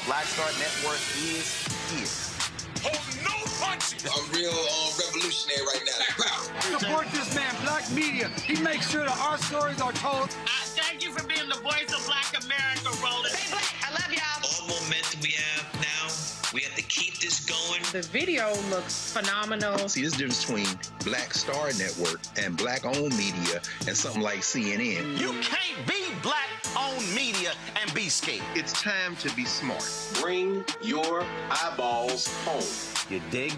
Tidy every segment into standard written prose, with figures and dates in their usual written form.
Black Star Network is here. Hold no punches! I'm real revolutionary right now. Support this man, Black Media. He makes sure that our stories are told. Thank you for being the voice of Black America, Roland. Stay black. I love y'all. All momentum we have now, we have to keep this going. The video looks phenomenal. See, this difference between Black Star Network and Black-owned media and something like CNN. You can't be Black-owned media and be scared. It's time to be smart. Bring your eyeballs home. You dig?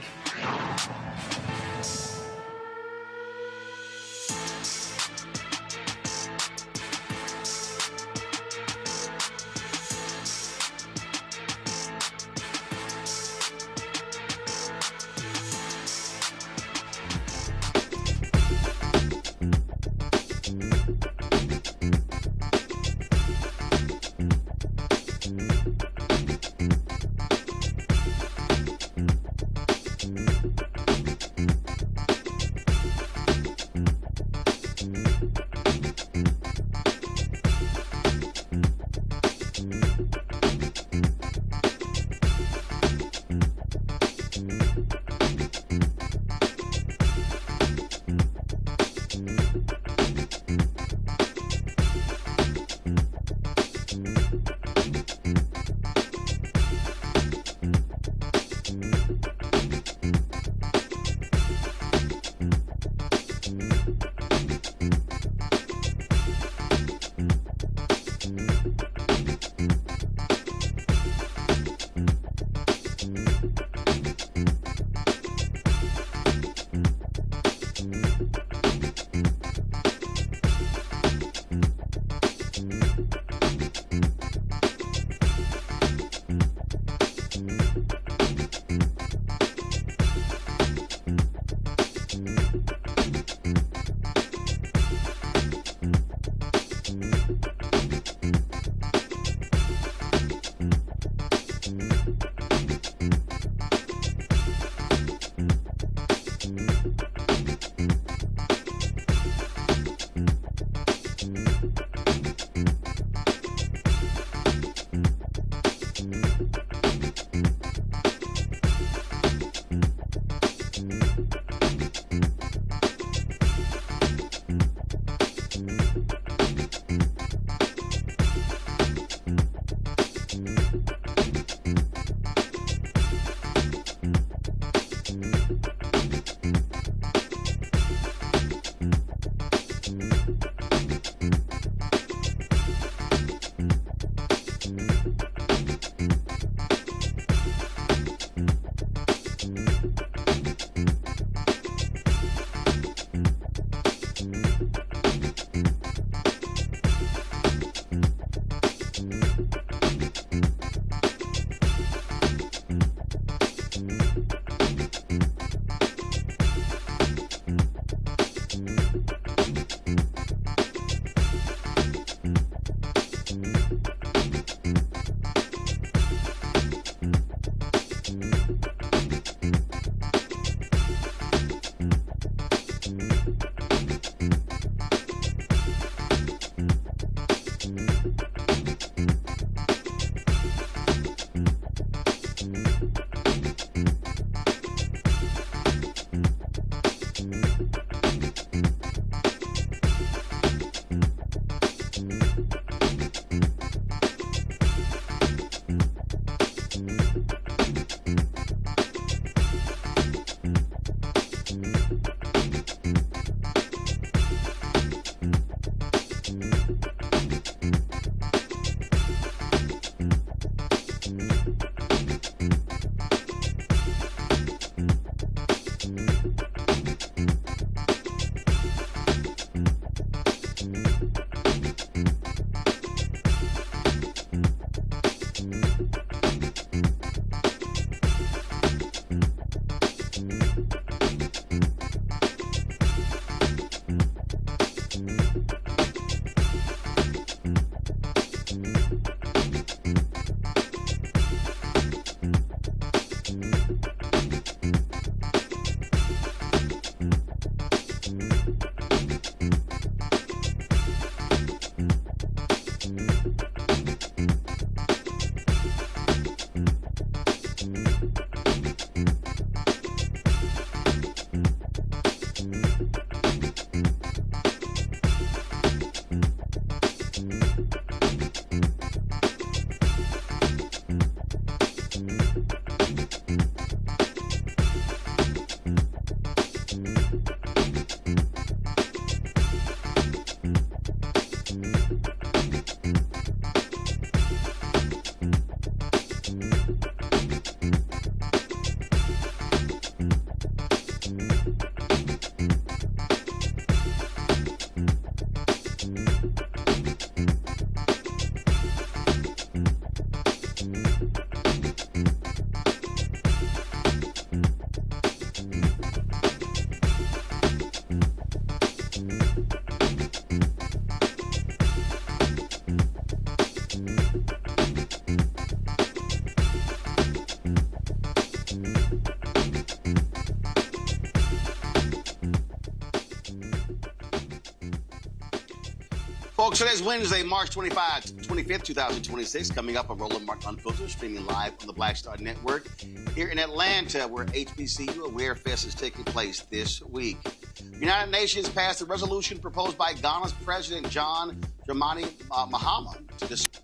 Folks, today's Wednesday, March 25th, 2026. Coming up on Roland Martin Unfiltered, streaming live on the Black Star Network here in Atlanta, where HBCU Aware Fest is taking place this week. The United Nations passed a resolution proposed by Ghana's President John Mahama to discuss.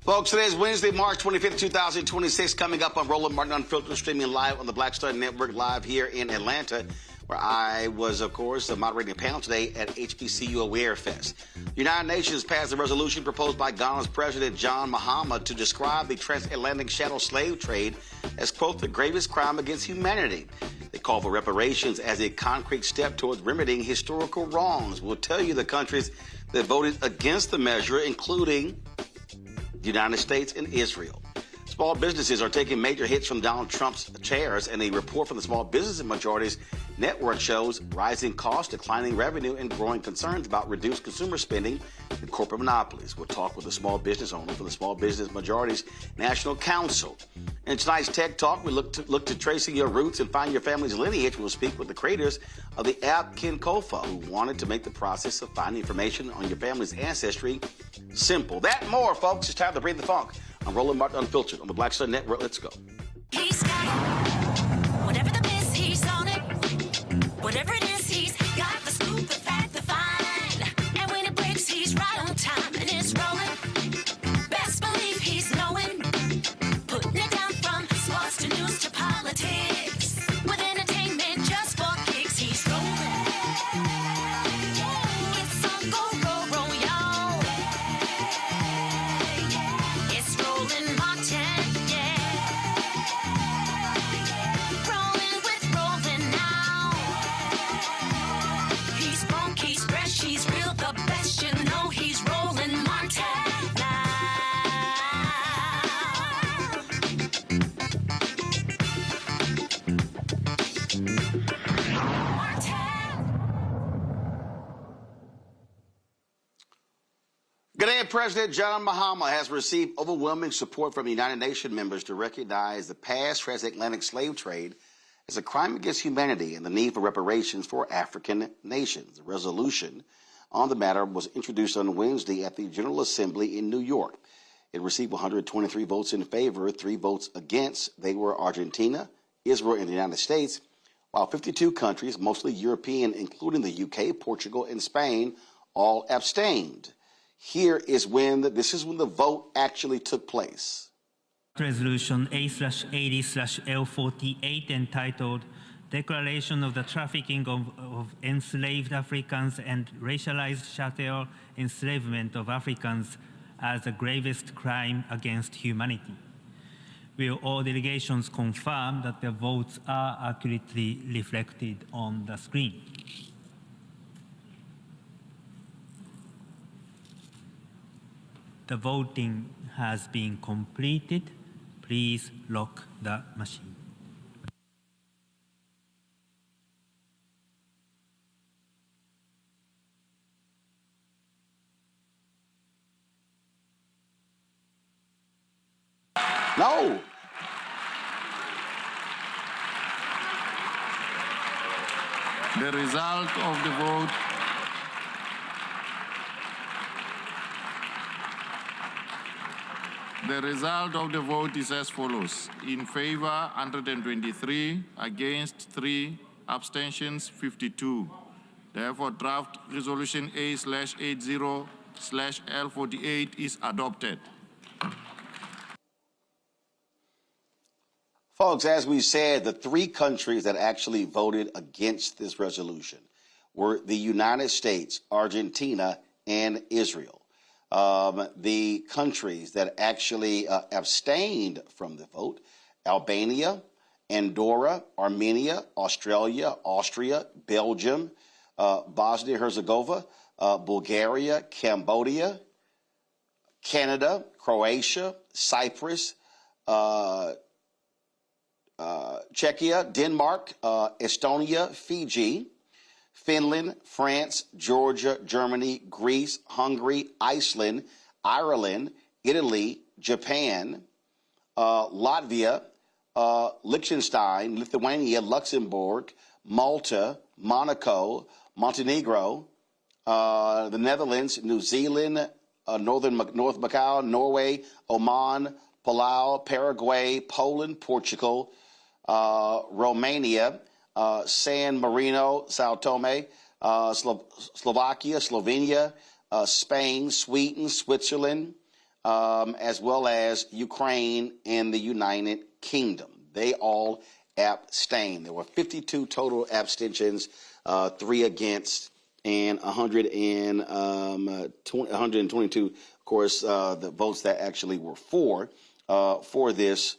Folks, today is Wednesday, March 25th, 2026. Coming up on Roland Martin Unfiltered, streaming live on the Black Star Network, live here in Atlanta, where I was, of course, moderating a panel today at HBCU Aware Fest. The United Nations passed a resolution proposed by Ghana's President John Mahama to describe the transatlantic chattel slave trade as, quote, the gravest crime against humanity. They call for reparations as a concrete step towards remedying historical wrongs. We'll tell you the countries that voted against the measure, including the United States and Israel. Small businesses are taking major hits from Donald Trump's chairs, and a report from the Small Business Majorities Network shows rising costs, declining revenue, and growing concerns about reduced consumer spending and corporate monopolies. We'll talk with a small business owner from the Small Business Majorities National Council. In tonight's Tech Talk, we look to tracing your roots and find your family's lineage. We'll speak with the creators of the app Ken Kofa, who wanted to make the process of finding information on your family's ancestry simple. That and more, folks. It's time to breathe the funk. I'm Roland Martin Unfiltered on the Black Star Network. Let's go. He's got it. Whatever the biz, he's on it. Whatever it is, he's got the scoop, the fact, the find. And when it breaks, he's right on time and it's rolling. Best believe he's knowing. Putting it down from sports to news to politics. With entertainment just for kicks, he's rolling. It's on go, y'all. It's Roland Martin, yeah. Rolling with Roland now. He's funky, he's fresh, he's real, the best, you know he's Roland Martin now. Ghanaian President John Mahama has received overwhelming support from United Nations members to recognize the past transatlantic slave trade as a crime against humanity and the need for reparations for African nations. The resolution on the matter was introduced on Wednesday at the General Assembly in New York. It received 123 votes in favor, 3 votes against. They were Argentina, Israel, and the United States, while 52 countries, mostly European, including the UK, Portugal, and Spain, all abstained. This is when the vote actually took place. Resolution A/80/L48 entitled Declaration of the Trafficking of Enslaved Africans and Racialized Chattel Enslavement of Africans as the gravest crime against humanity. Will all delegations confirm that their votes are accurately reflected on the screen? The voting has been completed. Please lock the machine. No. The result of the vote. The result of the vote is as follows. In favor, 123, against 3, abstentions 52. Therefore, draft resolution A/80/L48 is adopted. Folks, as we said, the 3 countries that actually voted against this resolution were the United States, Argentina, and Israel. The countries that actually abstained from the vote: Albania, Andorra, Armenia, Australia, Austria, Belgium, Bosnia-Herzegovina, Bulgaria, Cambodia, Canada, Croatia, Cyprus, Czechia, Denmark, Estonia, Fiji, Finland, France, Georgia, Germany, Greece, Hungary, Iceland, Ireland, Italy, Japan, Latvia, Liechtenstein, Lithuania, Luxembourg, Malta, Monaco, Montenegro, the Netherlands, New Zealand, North Macau, Norway, Oman, Palau, Paraguay, Poland, Portugal, Romania, San Marino, Sao Tome, Slovakia, Slovenia, Spain, Sweden, Switzerland, as well as Ukraine and the United Kingdom. They all abstained. There were 52 total abstentions, 3 against, and 122, of course, the votes that actually were for this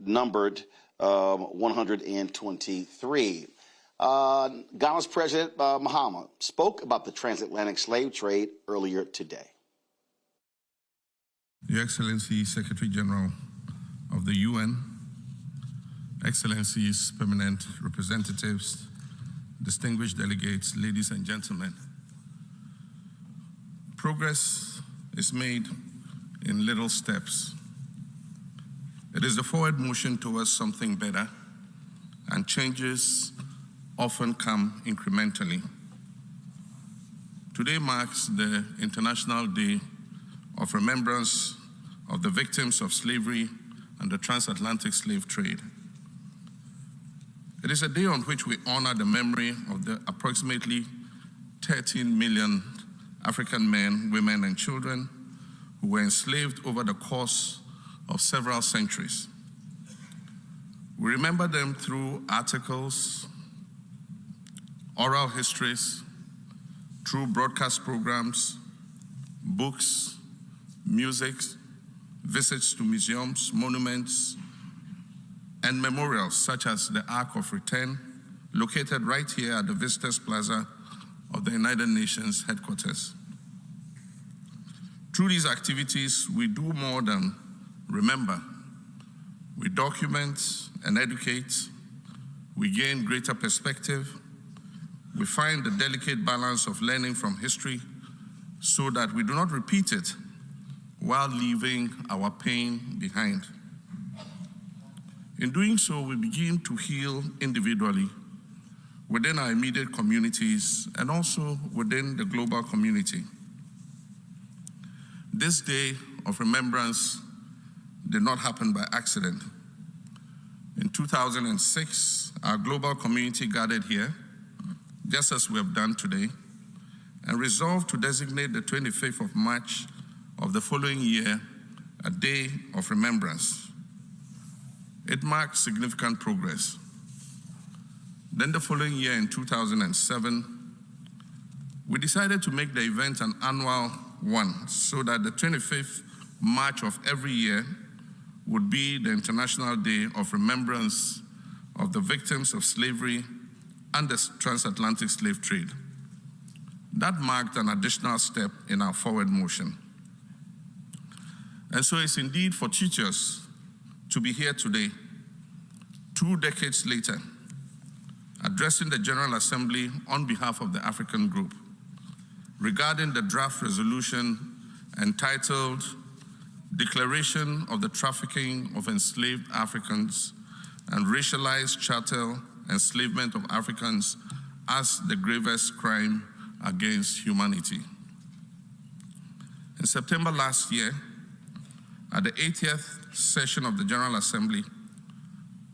numbered 123. Ghana's President Mahama spoke about the transatlantic slave trade earlier today. Your Excellency, Secretary General of the UN, Excellencies, permanent representatives, distinguished delegates, ladies and gentlemen, progress is made in little steps. It is the forward motion towards something better, and changes often come incrementally. Today marks the International Day of Remembrance of the victims of slavery and the transatlantic slave trade. It is a day on which we honor the memory of the approximately 13 million African men, women, and children who were enslaved over the course of several centuries. We remember them through articles, oral histories, through broadcast programs, books, music, visits to museums, monuments, and memorials such as the Ark of Return, located right here at the Visitors Plaza of the United Nations headquarters. Through these activities, we do more than remember. We document and educate. We gain greater perspective. We find the delicate balance of learning from history so that we do not repeat it while leaving our pain behind. In doing so, we begin to heal individually within our immediate communities and also within the global community. This day of remembrance did not happen by accident. In 2006, our global community gathered here, just as we have done today, and resolved to designate the 25th of March of the following year a day of remembrance. It marked significant progress. Then the following year, in 2007, we decided to make the event an annual one so that the 25th March of every year would be the International Day of Remembrance of the victims of slavery and the transatlantic slave trade. That marked an additional step in our forward motion. And so it's indeed for teachers to be here today, 2 decades later, addressing the General Assembly on behalf of the African Group regarding the draft resolution entitled Declaration of the Trafficking of Enslaved Africans and Racialized Chattel Enslavement of Africans as the Gravest Crime Against Humanity. In September last year, at the 80th session of the General Assembly,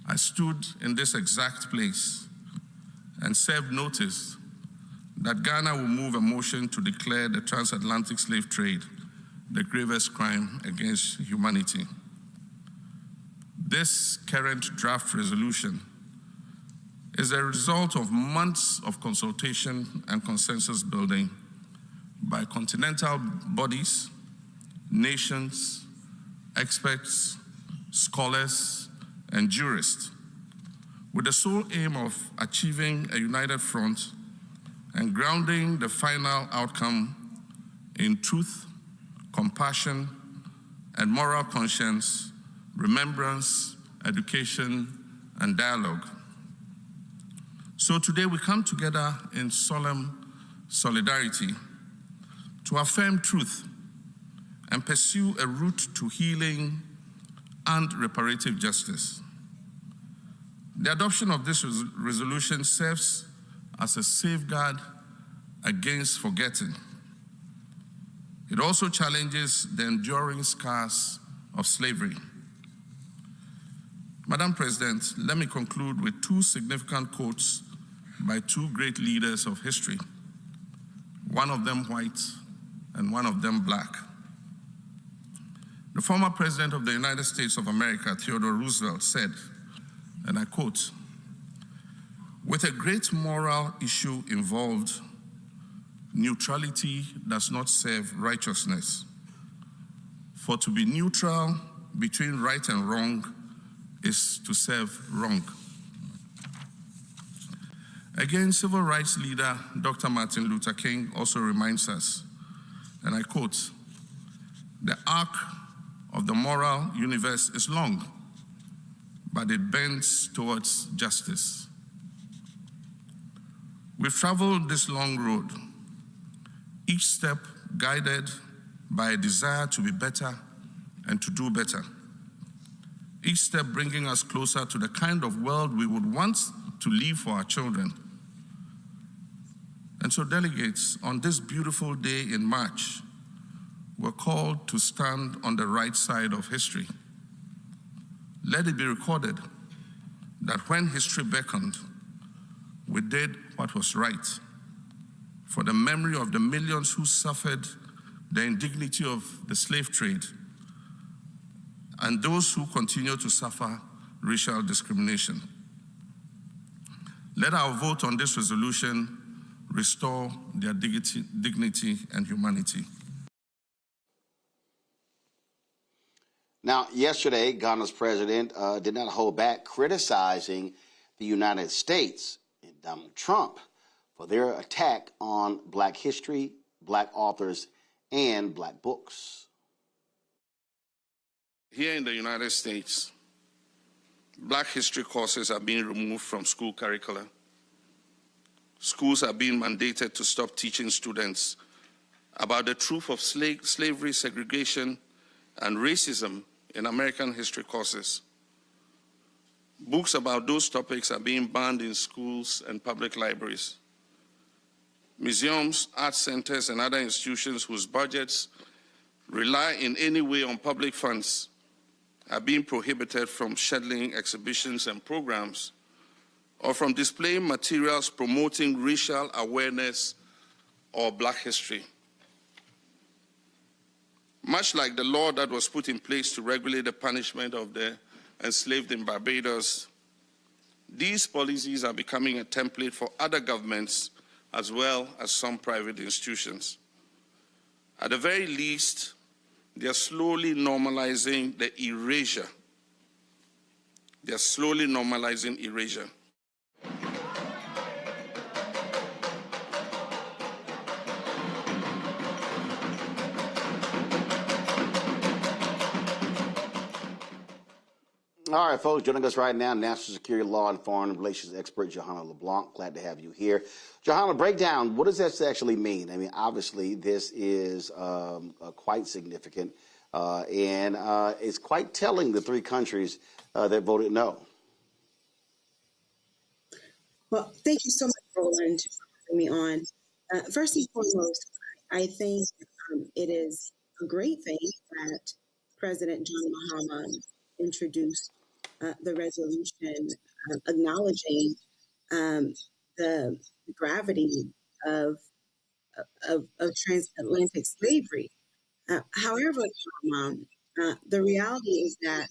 I stood in this exact place and served notice that Ghana will move a motion to declare the transatlantic slave trade the gravest crime against humanity. This current draft resolution is a result of months of consultation and consensus building by continental bodies, nations, experts, scholars, and jurists, with the sole aim of achieving a united front and grounding the final outcome in truth, compassion, and moral conscience, remembrance, education, and dialogue. So today we come together in solemn solidarity to affirm truth and pursue a route to healing and reparative justice. The adoption of this resolution serves as a safeguard against forgetting. It also challenges the enduring scars of slavery. Madam President, let me conclude with 2 significant quotes by 2 great leaders of history, one of them white and one of them black. The former President of the United States of America, Theodore Roosevelt, said, and I quote, "With a great moral issue involved, neutrality does not serve righteousness. For to be neutral between right and wrong is to serve wrong." Again, civil rights leader Dr. Martin Luther King also reminds us, and I quote, "The arc of the moral universe is long, but it bends towards justice." We've traveled this long road, each step guided by a desire to be better and to do better. Each step bringing us closer to the kind of world we would want to leave for our children. And so delegates, on this beautiful day in March, we're called to stand on the right side of history. Let it be recorded that when history beckoned, we did what was right for the memory of the millions who suffered the indignity of the slave trade and those who continue to suffer racial discrimination. Let our vote on this resolution restore their dignity and humanity. Now, yesterday, Ghana's president did not hold back criticizing the United States and Donald Trump for their attack on Black history, Black authors, and Black books. Here in the United States, Black history courses are being removed from school curricula. Schools are being mandated to stop teaching students about the truth of slavery, segregation, and racism in American history courses. Books about those topics are being banned in schools and public libraries. Museums, art centers, and other institutions whose budgets rely in any way on public funds are being prohibited from scheduling exhibitions and programs or from displaying materials promoting racial awareness or Black history. Much like the law that was put in place to regulate the punishment of the enslaved in Barbados, these policies are becoming a template for other governments as well as some private institutions. At the very least, they are slowly normalizing the erasure. They are slowly normalizing erasure. All right, folks, joining us right now, national security law and foreign relations expert Johanna LeBlanc. Glad to have you here. Johanna, break down, what does this actually mean? I mean, obviously, this is quite significant, and it's quite telling, the three countries that voted no. Well, thank you so much, Roland, for having me on. First and foremost, I think it is a great thing that President John Mahama introduced the resolution acknowledging the gravity of transatlantic slavery. However, the reality is that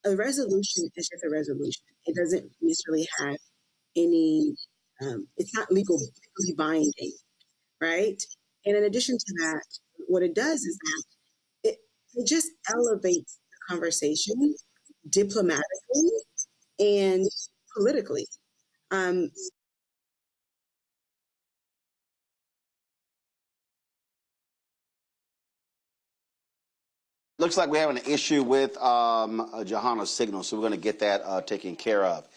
a resolution is just a resolution. It doesn't necessarily have any, it's not legally binding, right? And in addition to that, what it does is that it just elevates the conversation diplomatically and politically. Looks like we're having an issue with Johanna's signal, so we're going to get that taken care of.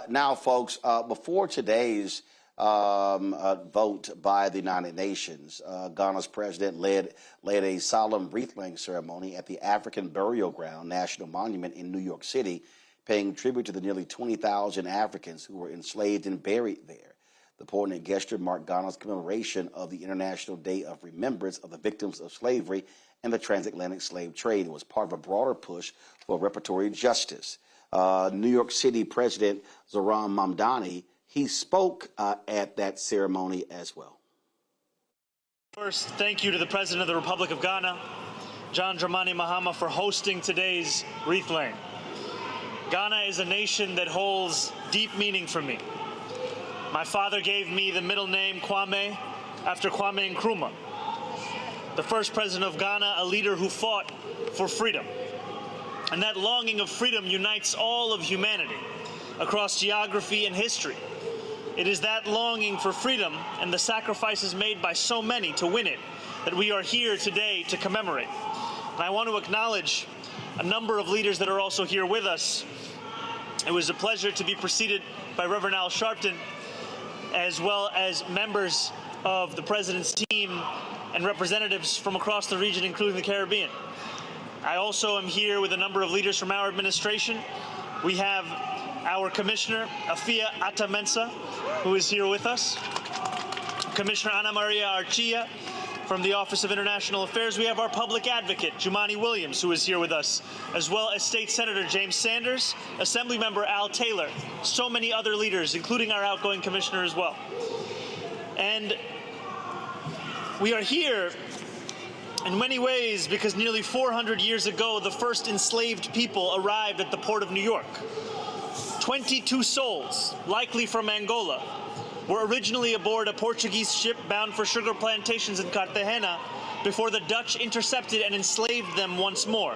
Now, folks, before today's vote by the United Nations, Ghana's president led a solemn wreath-laying ceremony at the African Burial Ground National Monument in New York City, paying tribute to the nearly 20,000 Africans who were enslaved and buried there. The poignant gesture marked Ghana's commemoration of the International Day of Remembrance of the Victims of Slavery and the transatlantic slave trade. It was part of a broader push for reparatory justice. New York City President Zoran Mamdani, he spoke at that ceremony as well. First, thank you to the President of the Republic of Ghana, John Dramani Mahama, for hosting today's wreath-laying. Ghana is a nation that holds deep meaning for me. My father gave me the middle name Kwame after Kwame Nkrumah, the first president of Ghana, a leader who fought for freedom. And that longing of freedom unites all of humanity across geography and history. It is that longing for freedom and the sacrifices made by so many to win it that we are here today to commemorate. And I want to acknowledge a number of leaders that are also here with us. It was a pleasure to be preceded by Reverend Al Sharpton, as well as members of the President's team and representatives from across the region, including the Caribbean. I also am here with a number of leaders from our administration. We have our Commissioner, Afia Atamensa, who is here with us. Commissioner Ana Maria Archia from the Office of International Affairs. We have our Public Advocate, Jumani Williams, who is here with us, as well as State Senator James Sanders, Assemblymember Al Taylor, so many other leaders, including our outgoing Commissioner as well. And we are here in many ways because nearly 400 years ago, the first enslaved people arrived at the port of New York. 22 souls, likely from Angola, were originally aboard a Portuguese ship bound for sugar plantations in Cartagena before the Dutch intercepted and enslaved them once more,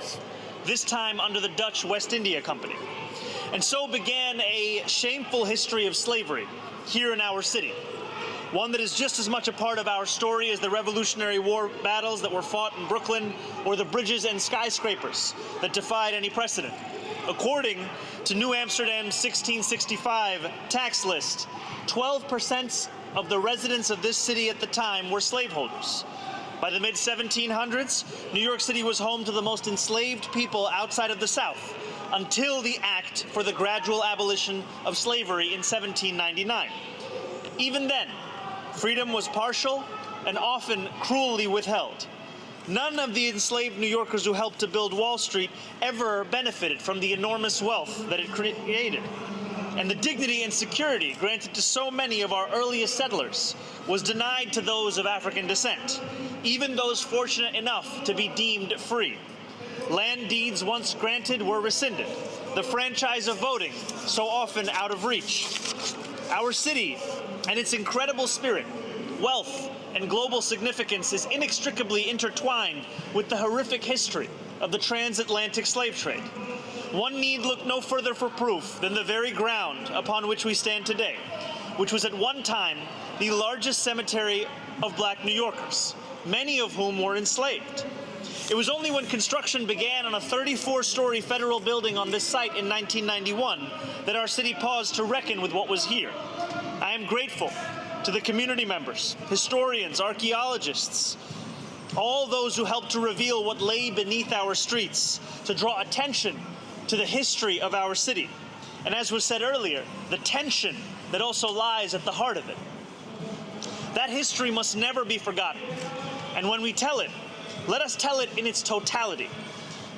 this time under the Dutch West India Company. And so began a shameful history of slavery here in our city, one that is just as much a part of our story as the Revolutionary War battles that were fought in Brooklyn or the bridges and skyscrapers that defied any precedent. According to New Amsterdam's 1665 tax list, 12% of the residents of this city at the time were slaveholders. By the mid-1700s, New York City was home to the most enslaved people outside of the South, until the Act for the Gradual Abolition of Slavery in 1799. Even then, freedom was partial and often cruelly withheld. None of the enslaved New Yorkers who helped to build Wall Street ever benefited from the enormous wealth that it created. And the dignity and security granted to so many of our earliest settlers was denied to those of African descent, even those fortunate enough to be deemed free. Land deeds once granted were rescinded, the franchise of voting so often out of reach. Our city and its incredible spirit, wealth, and global significance is inextricably intertwined with the horrific history of the transatlantic slave trade. One need look no further for proof than the very ground upon which we stand today, which was at one time the largest cemetery of black New Yorkers, many of whom were enslaved. It was only when construction began on a 34-story federal building on this site in 1991 that our city paused to reckon with what was here. I am grateful to the community members, historians, archaeologists, all those who helped to reveal what lay beneath our streets, to draw attention to the history of our city. And as was said earlier, the tension that also lies at the heart of it. That history must never be forgotten. And when we tell it, let us tell it in its totality.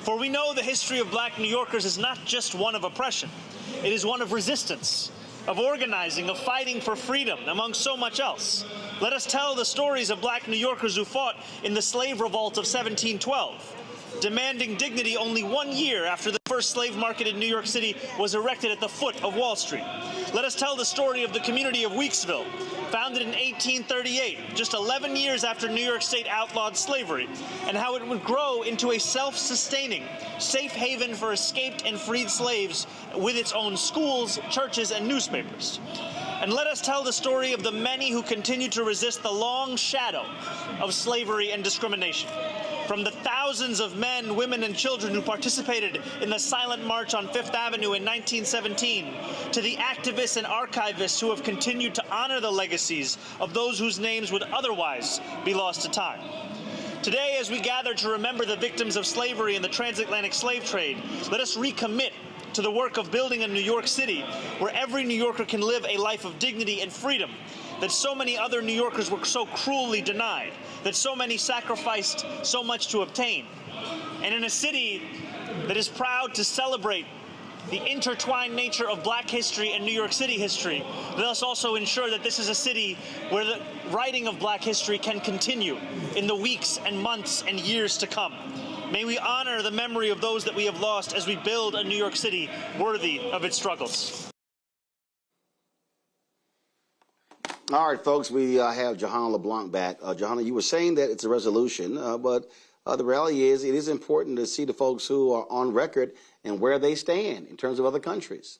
For we know the history of black New Yorkers is not just one of oppression. It is one of resistance, of organizing, of fighting for freedom, among so much else. Let us tell the stories of black New Yorkers who fought in the slave revolt of 1712, demanding dignity only 1 year after the first slave market in New York City was erected at the foot of Wall Street. Let us tell the story of the community of Weeksville, founded in 1838, just 11 years after New York State outlawed slavery, and how it would grow into a self-sustaining, safe haven for escaped and freed slaves with its own schools, churches, and newspapers. And let us tell the story of the many who continue to resist the long shadow of slavery and discrimination. From the thousands of men, women, and children who participated in the silent march on Fifth Avenue in 1917, to the activists and archivists who have continued to honor the legacies of those whose names would otherwise be lost to time. Today, as we gather to remember the victims of slavery and the transatlantic slave trade, let us recommit to the work of building a New York City where every New Yorker can live a life of dignity and freedom that so many other New Yorkers were so cruelly denied, that so many sacrificed so much to obtain. And in a city that is proud to celebrate the intertwined nature of black history and New York City history, let us also ensure that this is a city where the writing of black history can continue in the weeks and months and years to come. May we honor the memory of those that we have lost as we build a New York City worthy of its struggles. All right, folks, we have Johanna LeBlanc back. Johanna, you were saying that it's a resolution, but the reality is it is important to see the folks who are on record and where they stand in terms of other countries.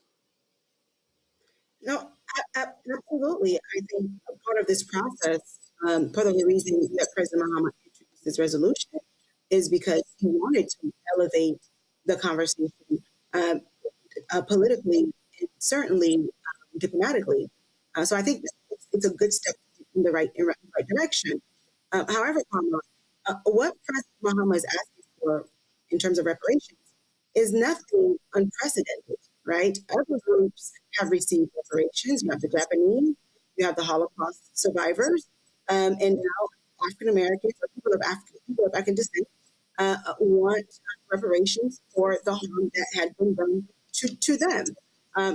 No, absolutely. I think a part of this process, part of the reason that President Mahama introduced this resolution is because he wanted to elevate the conversation politically and certainly diplomatically. So I think it's a good step in the right direction. However, what President Mahama is asking for in terms of reparations is nothing unprecedented, right? Other groups have received reparations. You have the Japanese, you have the Holocaust survivors, and now African Americans or people of African descent want reparations for the harm that had been done to them.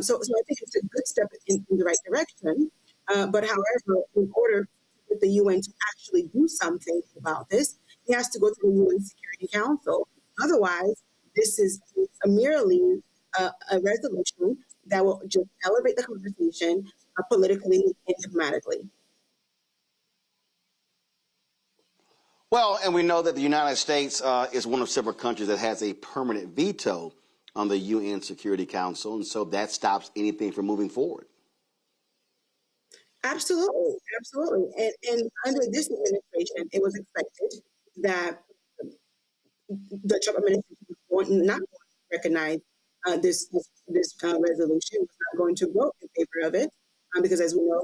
So I think it's a good step in the right direction. But however, in order for the UN to actually do something about this, it has to go to the UN Security Council. Otherwise, this is merely a resolution that will just elevate the conversation politically and diplomatically. Well, and we know that the United States is one of several countries that has a permanent veto on the UN Security Council, and so that stops anything from moving forward. Absolutely. And under this administration, it was expected that the Trump administration was not going to recognize this resolution, was not going to vote in favor of it, because as we know,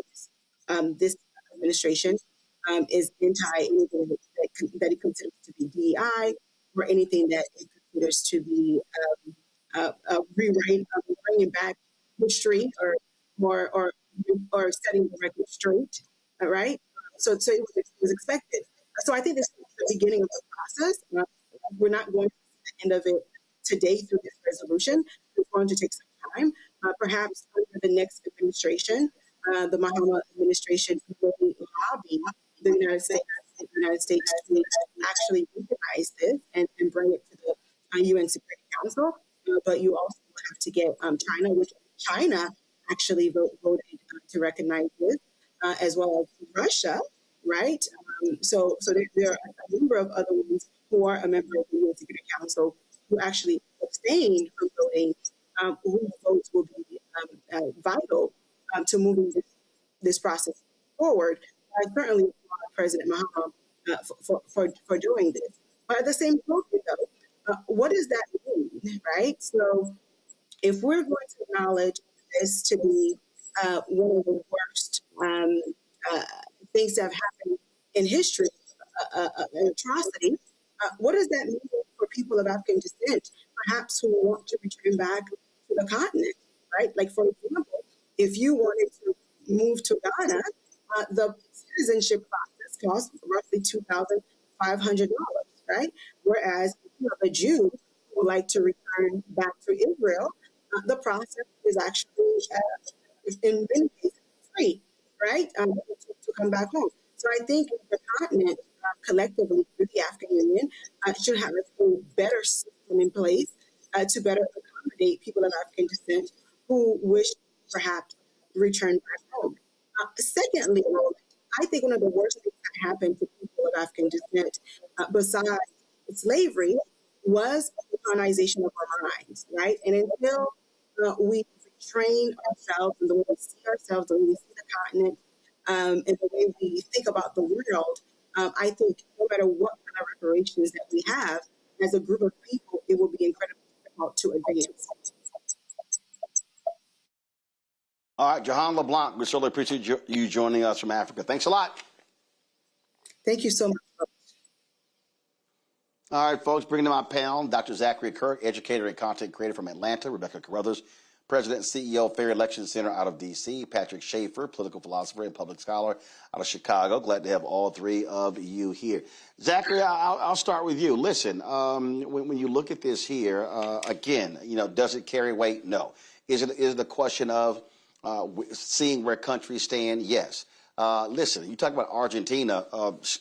this administration is anti-anything that it considers to be DEI or anything that it considers to be rewrite, bringing back history or setting the record straight. All right. So it was expected. So I think this is the beginning of the process. We're not going to see the end of it today through this resolution. It's going to take some time. Perhaps under the next administration, the Mahama administration will lobby the United States to actually recognize this and bring it to the UN Security Council. But you also have to get China, which China actually voted to recognize this, as well as Russia, right? So there are a number of other ones who are a member of the UN Security Council who actually abstained from voting, whose votes will be vital to moving this process forward. I certainly applaud President Mahama for doing this. But at the same token, though, what does that mean, right? So if we're going to acknowledge this to be one of the worst things that have happened in history, an atrocity, what does that mean for people of African descent, perhaps who want to return back to the continent, right? Like, for example, if you wanted to move to Ghana, the citizenship process costs roughly $2,500, right? Whereas if you have a Jew who would like to return back to Israel, the process is actually, in many cases, free, right? To come back home. So I think the continent, collectively through the African Union, should have a better system in place to better accommodate people of African descent who wish to perhaps return back home. Secondly, I think one of the worst things that happened to people of African descent, besides slavery, was the colonization of our minds, right? And until we train ourselves in the way we see ourselves, the way we see the continent, and the way we think about the world, I think no matter what kind of reparations that we have as a group of people, it will be incredibly difficult to advance. All right, Jahan LeBlanc, we certainly appreciate you joining us from Africa. Thanks a lot. Thank you so much. All right, folks, bringing to my panel, Dr. Zachary Kirk, educator and content creator from Atlanta, Rebecca Carruthers, President and CEO, Fair Election Center out of D.C., Patrick Schaefer, political philosopher and public scholar out of Chicago. Glad to have all three of you here. Zachary, I'll start with you. Listen, when you look at this here, again, does it carry weight? No. Is it a question of seeing where countries stand? Yes. Listen, you talk about Argentina,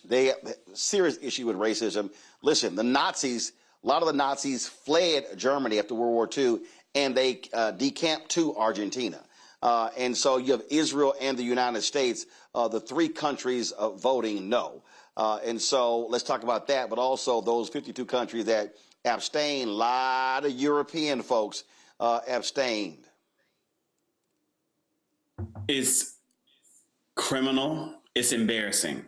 they have a serious issue with racism. Listen, the Nazis, a lot of the Nazis fled Germany after World War II, and they decamped to Argentina. And so you have Israel and the United States, the three countries voting no. And so let's talk about that, but also those 52 countries that abstained. A lot of European folks abstained. It's criminal. It's embarrassing.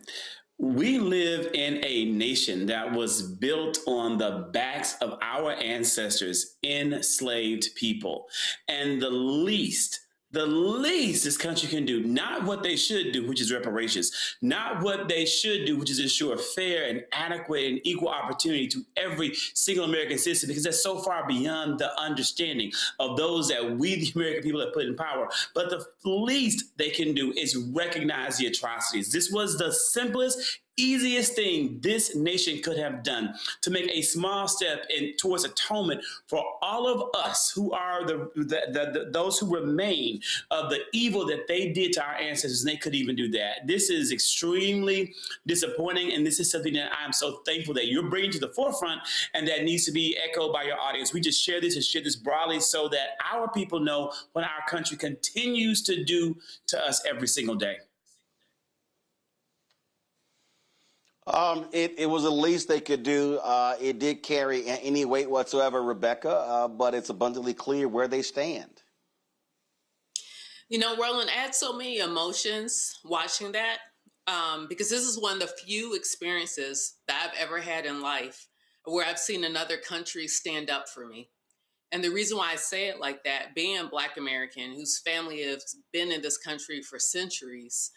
We live in a nation that was built on the backs of our ancestors, enslaved people. And the least this country can do, not what they should do, which is reparations, not what they should do, which is ensure fair and adequate and equal opportunity to every single American citizen, because that's so far beyond the understanding of those that we, the American people, have put in power. But the least they can do is recognize the atrocities. This was the simplest, easiest thing this nation could have done to make a small step towards atonement for all of us who are those who remain of the evil that they did to our ancestors, and they couldn't even do that. This is extremely disappointing, and this is something that I'm so thankful that you're bringing to the forefront and that needs to be echoed by your audience. We just share this and share this broadly so that our people know what our country continues to do to us every single day. It was the least they could do. It did carry any weight whatsoever, Rebecca, but it's abundantly clear where they stand. Roland, I had so many emotions watching that because this is one of the few experiences that I've ever had in life where I've seen another country stand up for me. And the reason why I say it like that, being a Black American whose family has been in this country for centuries,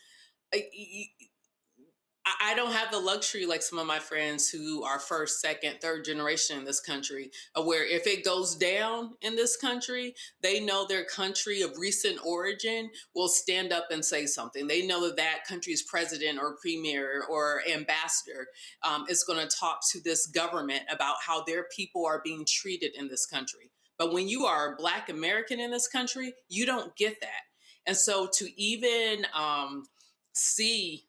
I don't have the luxury like some of my friends who are first, second, third generation in this country, where if it goes down in this country, they know their country of recent origin will stand up and say something. They know that that country's president or premier or ambassador is going to talk to this government about how their people are being treated in this country. But when you are a Black American in this country, you don't get that. And so to even see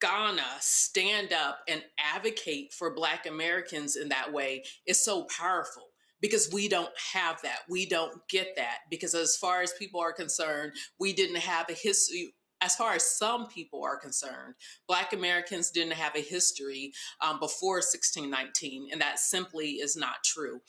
Ghana stand up and advocate for Black Americans in that way is so powerful, because we don't have that. We don't get that, because as far as people are concerned, we didn't have a history. As far as some people are concerned, Black Americans didn't have a history before 1619, and that simply is not true.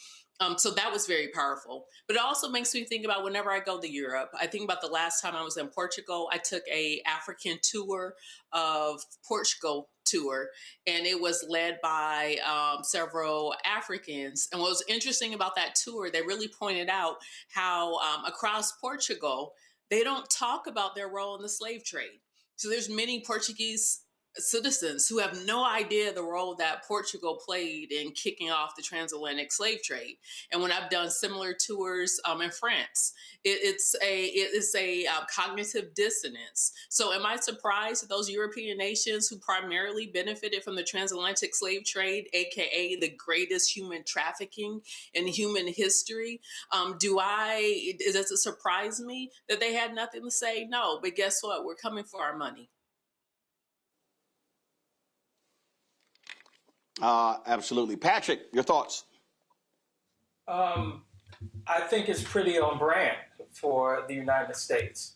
So that was very powerful. But it also makes me think about whenever I go to Europe, I think about the last time I was in Portugal. I took a African tour of Portugal tour, and it was led by several Africans. And what was interesting about that tour, they really pointed out how across Portugal, they don't talk about their role in the slave trade. So there's many Portuguese citizens who have no idea the role that Portugal played in kicking off the transatlantic slave trade. And when I've done similar tours in France, it's a cognitive dissonance. So am I surprised that those European nations who primarily benefited from the transatlantic slave trade, aka the greatest human trafficking in human history, does it surprise me that they had nothing to say? No, but guess what? We're coming for our money. Absolutely. Patrick, your thoughts? I think it's pretty on brand for the United States.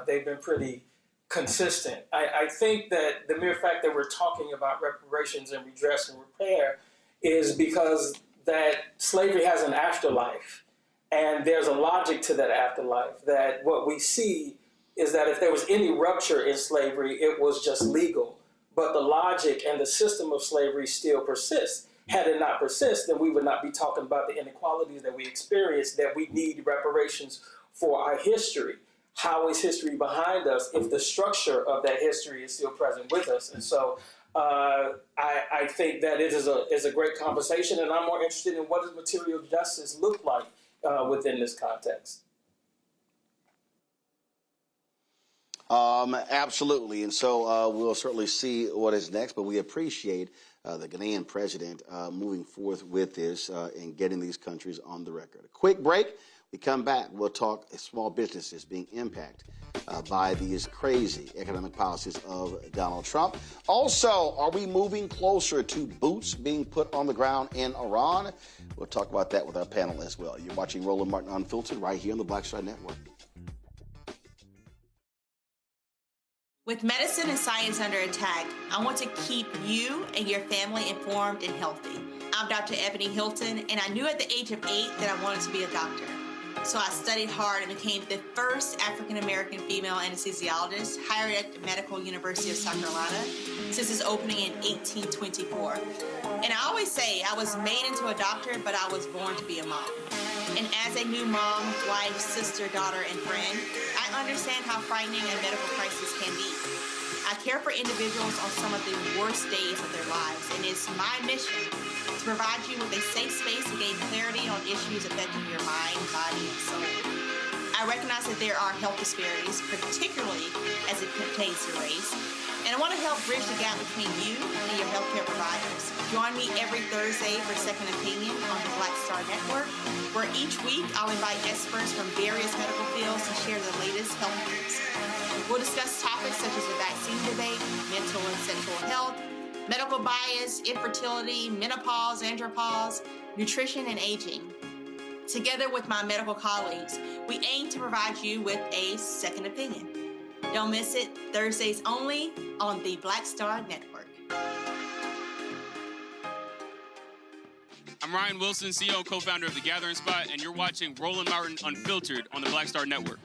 They've been pretty consistent. I think that the mere fact that we're talking about reparations and redress and repair is because that slavery has an afterlife. And there's a logic to that afterlife, that what we see is that if there was any rupture in slavery, it was just legal. But the logic and the system of slavery still persists. Had it not persist, then we would not be talking about the inequalities that we experience, that we need reparations for our history. How is history behind us if the structure of that history is still present with us? And so I think that it is a great conversation, and I'm more interested in what does material justice look like within this context. Absolutely. And so we'll certainly see what is next, but we appreciate the Ghanaian president moving forth with this and getting these countries on the record. A quick break. We come back. We'll talk small businesses being impacted by these crazy economic policies of Donald Trump. Also, are we moving closer to boots being put on the ground in Iran? We'll talk about that with our panel as well. You're watching Roland Martin Unfiltered right here on the Black Star Network. With medicine and science under attack, I want to keep you and your family informed and healthy. I'm Dr. Ebony Hilton, and I knew at the age of 8 that I wanted to be a doctor. So I studied hard and became the first African-American female anesthesiologist hired at the Medical University of South Carolina since its opening in 1824. And I always say I was made into a doctor, but I was born to be a mom. And as a new mom, wife, sister, daughter, and friend, I understand how frightening a medical crisis can be. I care for individuals on some of the worst days of their lives, and it's my mission to provide you with a safe space to gain clarity on issues affecting your mind, body, and soul. I recognize that there are health disparities, particularly as it pertains to race, and I want to help bridge the gap between you and your healthcare providers. Join me every Thursday for Second Opinion on the Black Star Network, where each week I'll invite experts from various medical fields to share the latest health news. We'll discuss topics such as the vaccine debate, mental and sexual health, medical bias, infertility, menopause, andropause, nutrition, and aging. Together with my medical colleagues, we aim to provide you with a second opinion. Don't miss it, Thursdays only on the Black Star Network. I'm Ryan Wilson, CEO and co-founder of The Gathering Spot, and you're watching Roland Martin Unfiltered on the Black Star Network.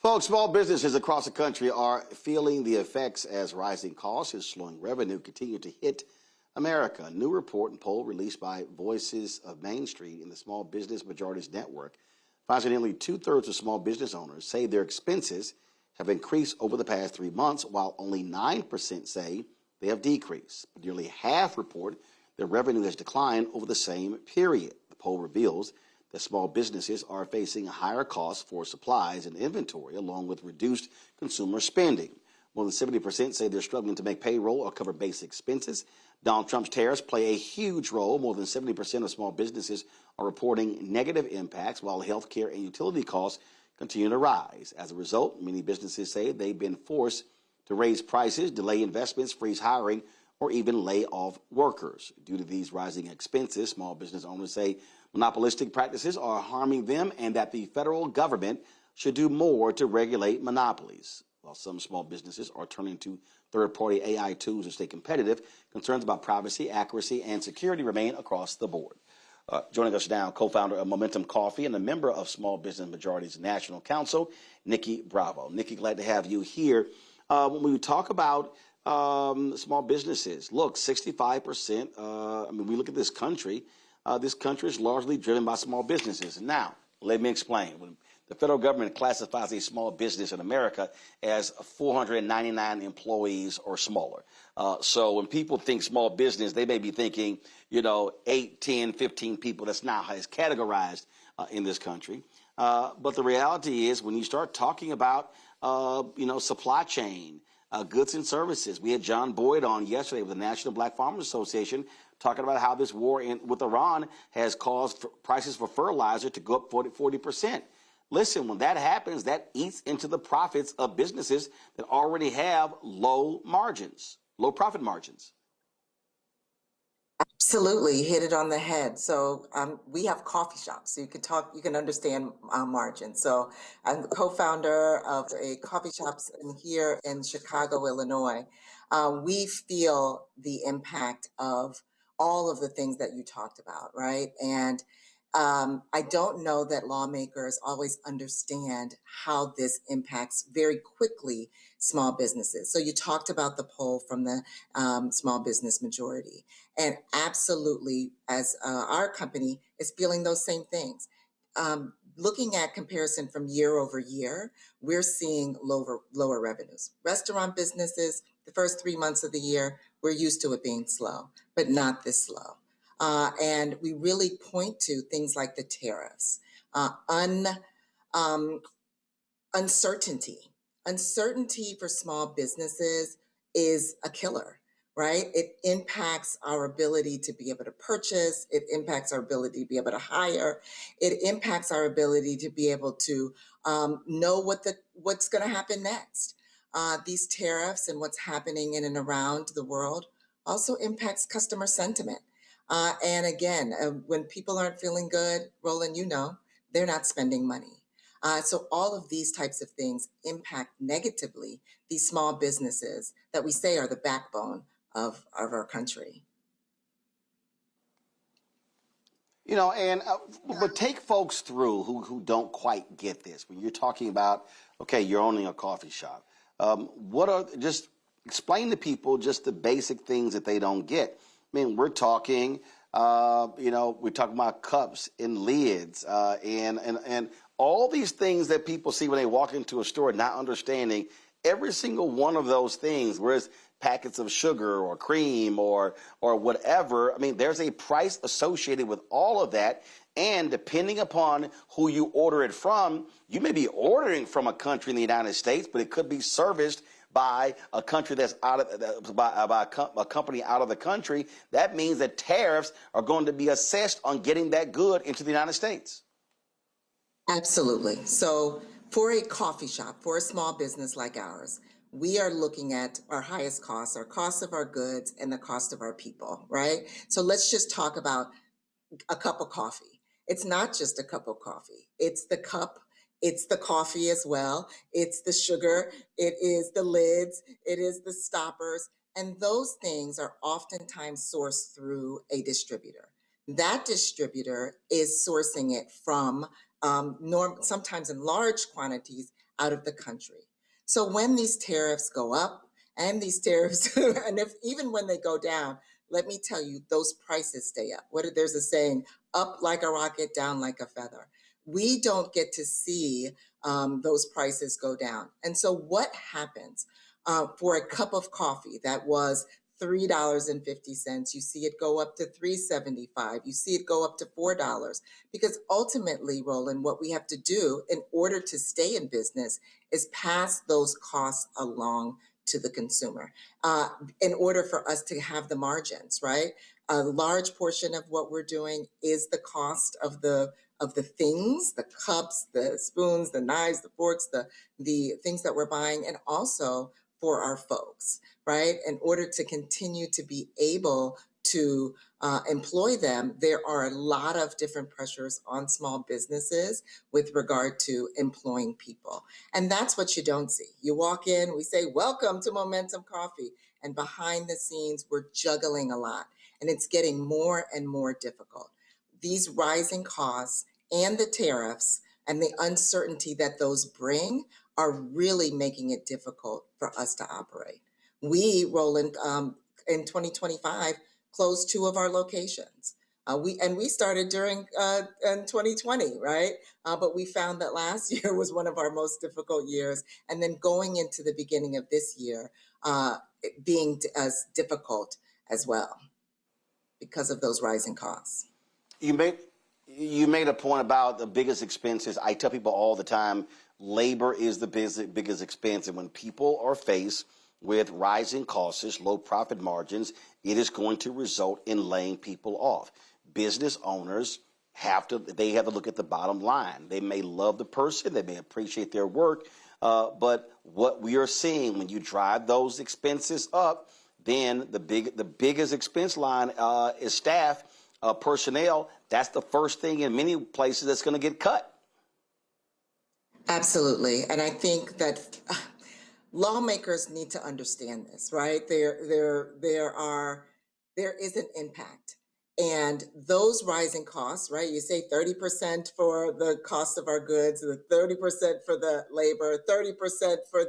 Folks, small businesses across the country are feeling the effects as rising costs and slowing revenue continue to hit America. A new report and poll released by Voices of Main Street and the Small Business Majorities Network finds that nearly 2/3 of small business owners say their expenses have increased over the past 3 months, while only 9% say they have decreased. But nearly half report their revenue has declined over the same period. The poll reveals that small businesses are facing higher costs for supplies and inventory, along with reduced consumer spending. More than 70% say they're struggling to make payroll or cover basic expenses. Donald Trump's tariffs play a huge role. More than 70% of small businesses are reporting negative impacts, while healthcare and utility costs continue to rise. As a result, many businesses say they've been forced to raise prices, delay investments, freeze hiring, or even lay off workers. Due to these rising expenses, small business owners say monopolistic practices are harming them and that the federal government should do more to regulate monopolies. While some small businesses are turning to third-party AI tools to stay competitive, concerns about privacy, accuracy, and security remain across the board. Joining us now, co-founder of Momentum Coffee and a member of Small Business Majority's National Council, Nikki Bravo. Nikki, glad to have you here. When we talk about small businesses, look, 65%, we look at this country is largely driven by small businesses. And now, let me explain. When the federal government classifies a small business in America as 499 employees or smaller. So when people think small business, they may be thinking, 8, 10, 15 people. That's not how it's categorized in this country. But the reality is when you start talking about, supply chain, goods and services. We had John Boyd on yesterday with the National Black Farmers Association talking about how this war with Iran has caused prices for fertilizer to go up 40%. Listen, when that happens, that eats into the profits of businesses that already have low profit margins. Absolutely, hit it on the head. So we have coffee shops, so you can understand margins. So I'm the co-founder of a coffee shops here in Chicago, Illinois. We feel the impact of all of the things that you talked about, right? And I don't know that lawmakers always understand how this impacts very quickly small businesses. So you talked about the poll from the Small Business Majority. And absolutely, as our company is feeling those same things. Looking at comparison from year over year, we're seeing lower revenues. Restaurant businesses, the first 3 months of the year, we're used to it being slow, but not this slow. And we really point to things like the tariffs, uncertainty. Uncertainty for small businesses is a killer, right? It impacts our ability to be able to purchase. It impacts our ability to be able to hire. It impacts our ability to be able to know what's going to happen next. These tariffs and what's happening in and around the world also impacts customer sentiment. And again, when people aren't feeling good, Roland, they're not spending money. So all of these types of things impact negatively these small businesses that we say are the backbone of our country. But take folks through who don't quite get this. When you're talking about, okay, you're owning a coffee shop. Just explain to people just the basic things that they don't get. We're talking, we're talking about cups and lids and all these things that people see when they walk into a store, not understanding every single one of those things, whereas packets of sugar or cream or whatever. There's a price associated with all of that. And depending upon who you order it from, you may be ordering from a country in the United States, but it could be serviced by a country that's by a company out of the country. That means that tariffs are going to be assessed on getting that good into the United States. Absolutely. So for a coffee shop, for a small business like ours, we are looking at our highest costs, our cost of our goods and the cost of our people, right? So let's just talk about a cup of coffee. It's not just a cup of coffee. It's the cup. It's the coffee as well. It's the sugar. It is the lids. It is the stoppers. And those things are oftentimes sourced through a distributor. That distributor is sourcing it from sometimes in large quantities out of the country. So when these tariffs go up and these tariffs, and even when they go down, let me tell you, those prices stay up. There's a saying, up like a rocket, down like a feather. we don't get to see those prices go down. And so what happens for a cup of coffee that was $3.50, you see it go up to $3.75, you see it go up to $4, because ultimately, Roland, what we have to do in order to stay in business is pass those costs along to the consumer in order for us to have the margins, right? A large portion of what we're doing is the cost of the things, the cups, the spoons, the knives, the forks, the things that we're buying, and also for our folks, right? In order to continue to be able to employ them, there are a lot of different pressures on small businesses with regard to employing people. And that's what you don't see. You walk in, we say, welcome to Momentum Coffee. And behind the scenes, we're juggling a lot. And it's getting more and more difficult. These rising costs and the tariffs and the uncertainty that those bring are really making it difficult for us to operate. We, Roland, in 2025, closed 2 of our locations. We started during in 2020, right? But we found that last year was one of our most difficult years, and then going into the beginning of this year being as difficult as well because of those rising costs. You made a point about the biggest expenses. I tell people all the time, labor is the biggest expense, and when people are faced with rising costs, low profit margins, it is going to result in laying people off. Business owners have to look at the bottom line. They may love the person, they may appreciate their work, but what we are seeing when you drive those expenses up, then the biggest expense line is staff, personnel. That's the first thing in many places that's going to get cut. Absolutely, and I think that lawmakers need to understand this, right? There is an impact, and those rising costs, right? You say 30% for the cost of our goods, the 30% for the labor, 30% for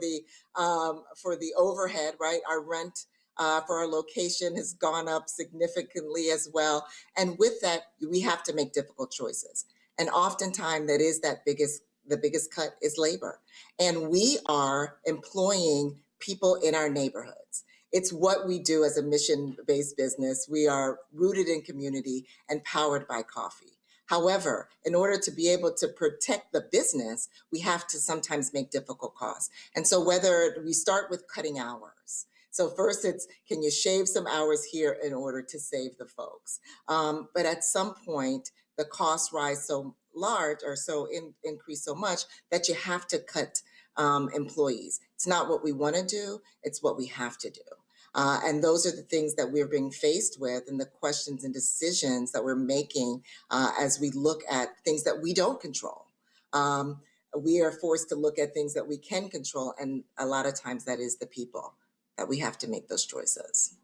the overhead, right? Our rent for our location has gone up significantly as well, and with that, we have to make difficult choices, and oftentimes that is the biggest cut is labor. And we are employing people in our neighborhoods. It's what we do as a mission-based business. We are rooted in community and powered by coffee. However, in order to be able to protect the business, we have to sometimes make difficult costs. And so whether we start with cutting hours. So first it's, can you shave some hours here in order to save the folks? But at some point, the costs rise so large or increase so much that you have to cut employees. It's not what we want to do, it's what we have to do. And those are the things that we're being faced with and the questions and decisions that we're making as we look at things that we don't control. We are forced to look at things that we can control, and a lot of times that is the people that we have to make those choices.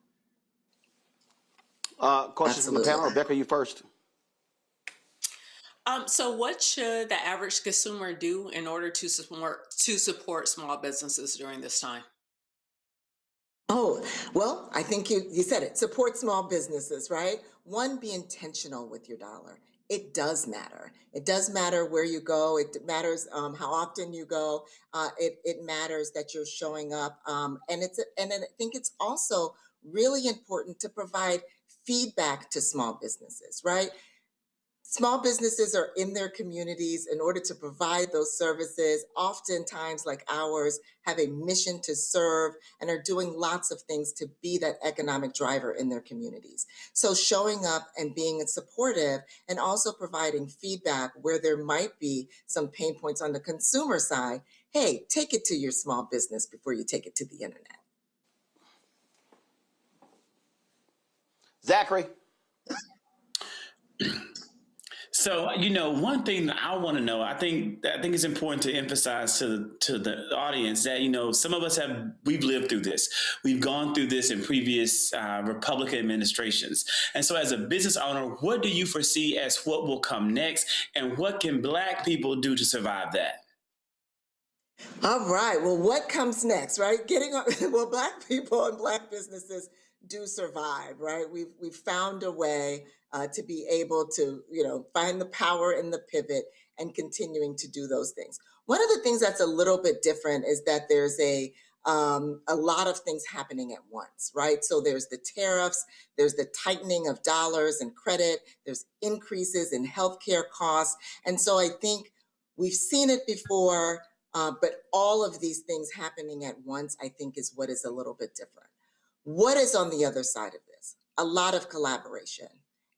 Questions from the panel. Rebecca, you first. So what should the average consumer do in order to support small businesses during this time? Oh, well, I think you said it. Support small businesses, right? One, be intentional with your dollar. It does matter. It does matter where you go. It matters how often you go. It matters that you're showing up. And I think it's also really important to provide feedback to small businesses, right? Small businesses are in their communities in order to provide those services, oftentimes like ours, have a mission to serve and are doing lots of things to be that economic driver in their communities. So showing up and being supportive and also providing feedback where there might be some pain points on the consumer side. Hey, take it to your small business before you take it to the internet. Zachary. So, one thing that I want to know, I think it's important to emphasize to the audience that, some of us we've lived through this. We've gone through this in previous Republican administrations. And so as a business owner, what do you foresee as what will come next, and what can Black people do to survive that? All right. Well, what comes next, right? Well, Black people and Black businesses do survive, right? We've found a way to be able to, find the power in the pivot and continuing to do those things. One of the things that's a little bit different is that there's a lot of things happening at once, right? So there's the tariffs, there's the tightening of dollars and credit, there's increases in healthcare costs. And so I think we've seen it before, but all of these things happening at once, I think, is what is a little bit different. What is on the other side of this? A lot of collaboration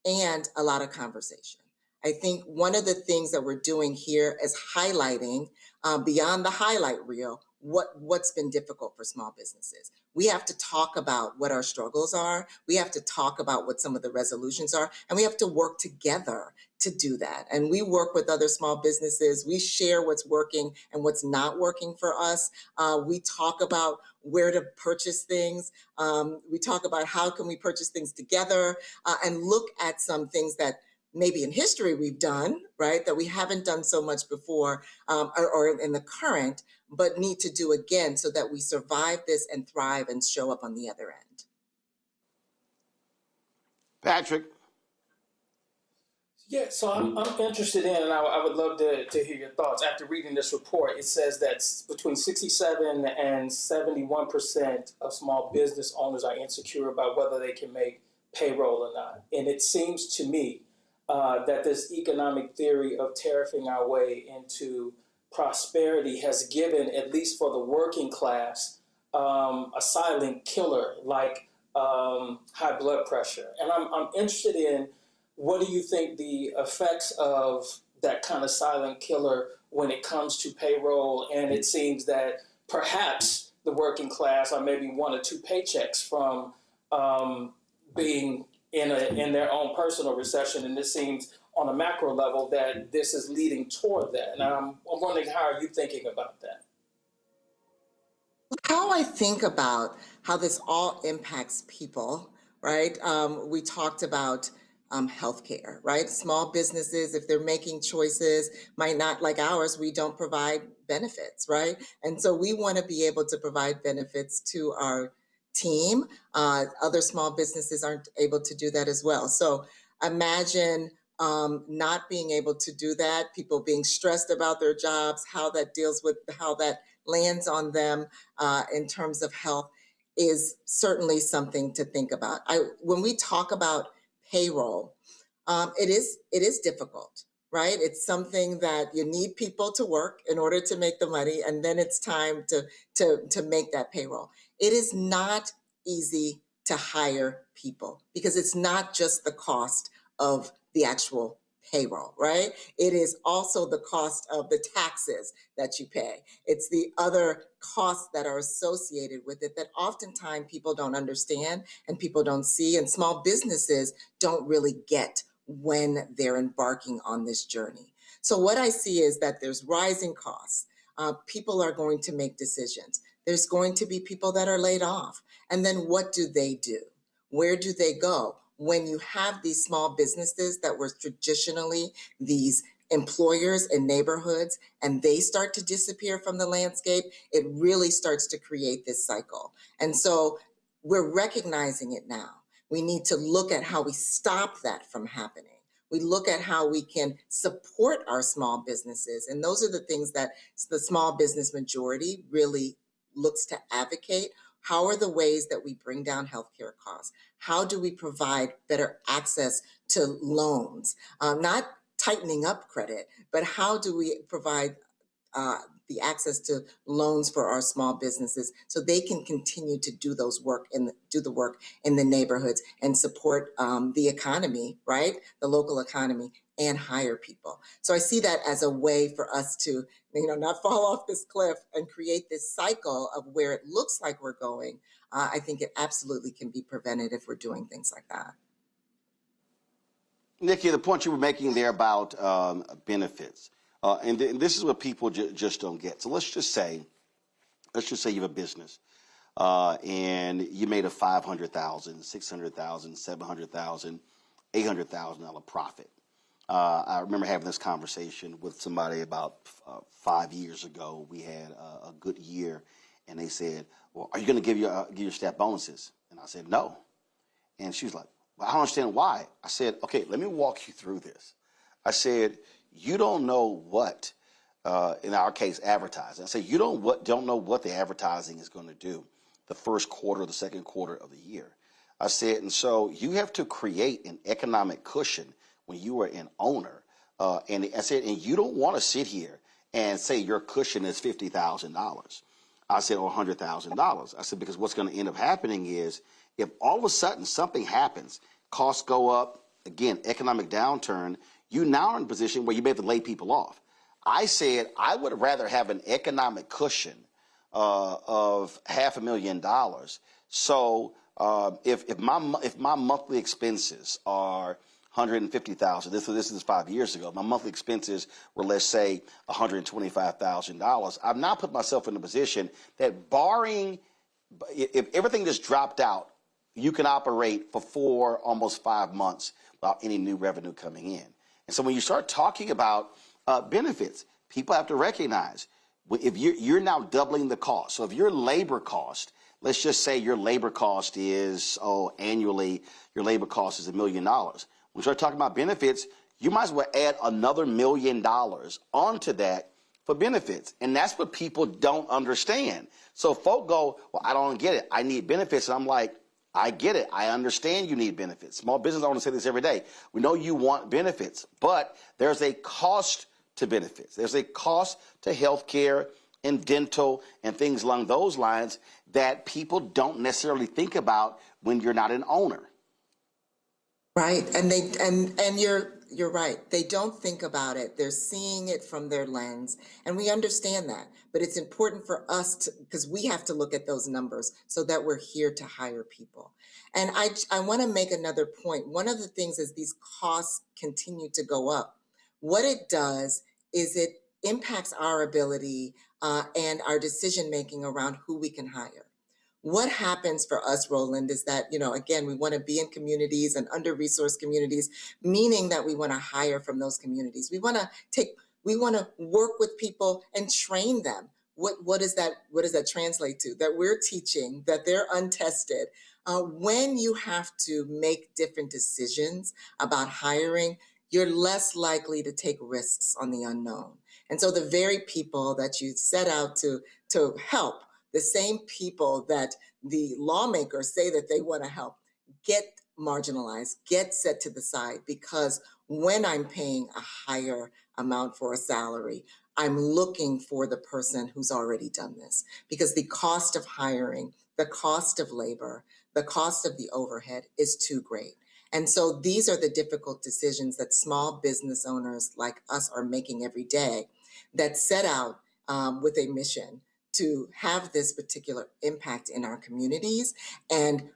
and a lot of conversation. I think one of the things that we're doing here is highlighting beyond the highlight reel what's been difficult for small businesses. We have to talk about what our struggles are. We have to talk about what some of the resolutions are, and we have to work together to do that. And we work with other small businesses. We share what's working and what's not working for us. We talk about where to purchase things. We talk about how can we purchase things together and look at some things that maybe in history we've done, right, that we haven't done so much before or in the current, but need to do again so that we survive this and thrive and show up on the other end. Patrick. Yeah, so I'm interested in, and I would love to hear your thoughts. After reading this report, it says that between 67 and 71% of small business owners are insecure about whether they can make payroll or not. And it seems to me that this economic theory of tariffing our way into prosperity has given, at least for the working class, a silent killer like high blood pressure. And I'm interested in, what do you think the effects of that kind of silent killer when it comes to payroll? And it seems that perhaps the working class are maybe 1 or 2 paychecks from being in their own personal recession. And it seems on a macro level that this is leading toward that. And I'm wondering, how are you thinking about that? How I think about how this all impacts people, right? We talked about healthcare, right? Small businesses, if they're making choices, might not, like ours, we don't provide benefits, right? And so we want to be able to provide benefits to our team. Other small businesses aren't able to do that as well. So imagine not being able to do that, people being stressed about their jobs, how that deals with, how that lands on them in terms of health is certainly something to think about. When we talk about payroll, it is difficult, right? It's something that you need people to work in order to make the money, and then it's time to make that payroll. It is not easy to hire people because it's not just the cost of the actual payroll, right? It is also the cost of the taxes that you pay. It's the other costs that are associated with it that oftentimes people don't understand and people don't see, and small businesses don't really get when they're embarking on this journey. So what I see is that there's rising costs. People are going to make decisions. There's going to be people that are laid off. And then what do they do? Where do they go? When you have these small businesses that were traditionally these employers in neighborhoods and they start to disappear from the landscape, it really starts to create this cycle. And so we're recognizing it now. We need to look at how we stop that from happening. We look at how we can support our small businesses. And those are the things that the small business majority really looks to advocate. How are the ways that we bring down healthcare costs? How do we provide better access to loans? Not tightening up credit, but how do we provide the access to loans for our small businesses so they can continue to do the work in the neighborhoods and support the economy, right? The local economy, and hire people. So I see that as a way for us to, not fall off this cliff and create this cycle of where it looks like we're going. I think it absolutely can be prevented if we're doing things like that. Nikki, the point you were making there about benefits, and this is what people just don't get. So let's just say you have a business and you made a $500,000, $600,000, $700,000, $800,000 profit. I remember having this conversation with somebody about 5 years ago. We had a good year, and they said, "Well, are you going to give your staff bonuses?" And I said, "No." And she was like, "Well, I don't understand why." I said, "Okay, let me walk you through this." I said, you don't know what, in our case, advertising. I say you don't know what the advertising is going to do the first quarter, the second quarter of the year. I said, and so you have to create an economic cushion when you are an owner. And I said, and you don't want to sit here and say your cushion is $50,000. I said, or $100,000. I said, because what's going to end up happening is if all of a sudden something happens, costs go up, again, economic downturn, you now are in a position where you may have to lay people off. I said, I would rather have an economic cushion of $500,000. So if my monthly expenses are $150,000. This is 5 years ago. My monthly expenses were, let's say, $125,000. I've now put myself in a position that, barring if everything just dropped out, you can operate for 4, almost 5 months without any new revenue coming in. And so when you start talking about benefits, people have to recognize if you're now doubling the cost. So if your labor cost, let's just say your labor cost is, annually, your labor cost is $1 million. When we start talking about benefits, you might as well add another $1 million onto that for benefits. And that's what people don't understand. So folk go, well, I don't get it. I need benefits. And I'm like, I get it. I understand you need benefits. Small business owners say this every day. We know you want benefits, but there's a cost to benefits. There's a cost to health care and dental and things along those lines that people don't necessarily think about when you're not an owner. Right, and you're right. They don't think about it. They're seeing it from their lens, and we understand that. But it's important for us to, because we have to look at those numbers so that we're here to hire people. And I want to make another point. One of the things is these costs continue to go up. What it does is it impacts our ability and our decision making around who we can hire. What happens for us, Roland, is that, again, we want to be in communities and under-resourced communities, meaning that we want to hire from those communities. We want to work with people and train them. What does that translate to? That we're teaching, that they're untested. When you have to make different decisions about hiring, you're less likely to take risks on the unknown. And so the very people that you set out to help, the same people that the lawmakers say that they want to help, get marginalized, get set to the side, because when I'm paying a higher amount for a salary, I'm looking for the person who's already done this, because the cost of hiring, the cost of labor, the cost of the overhead is too great. And so these are the difficult decisions that small business owners like us are making every day, that set out with a mission to have this particular impact in our communities. And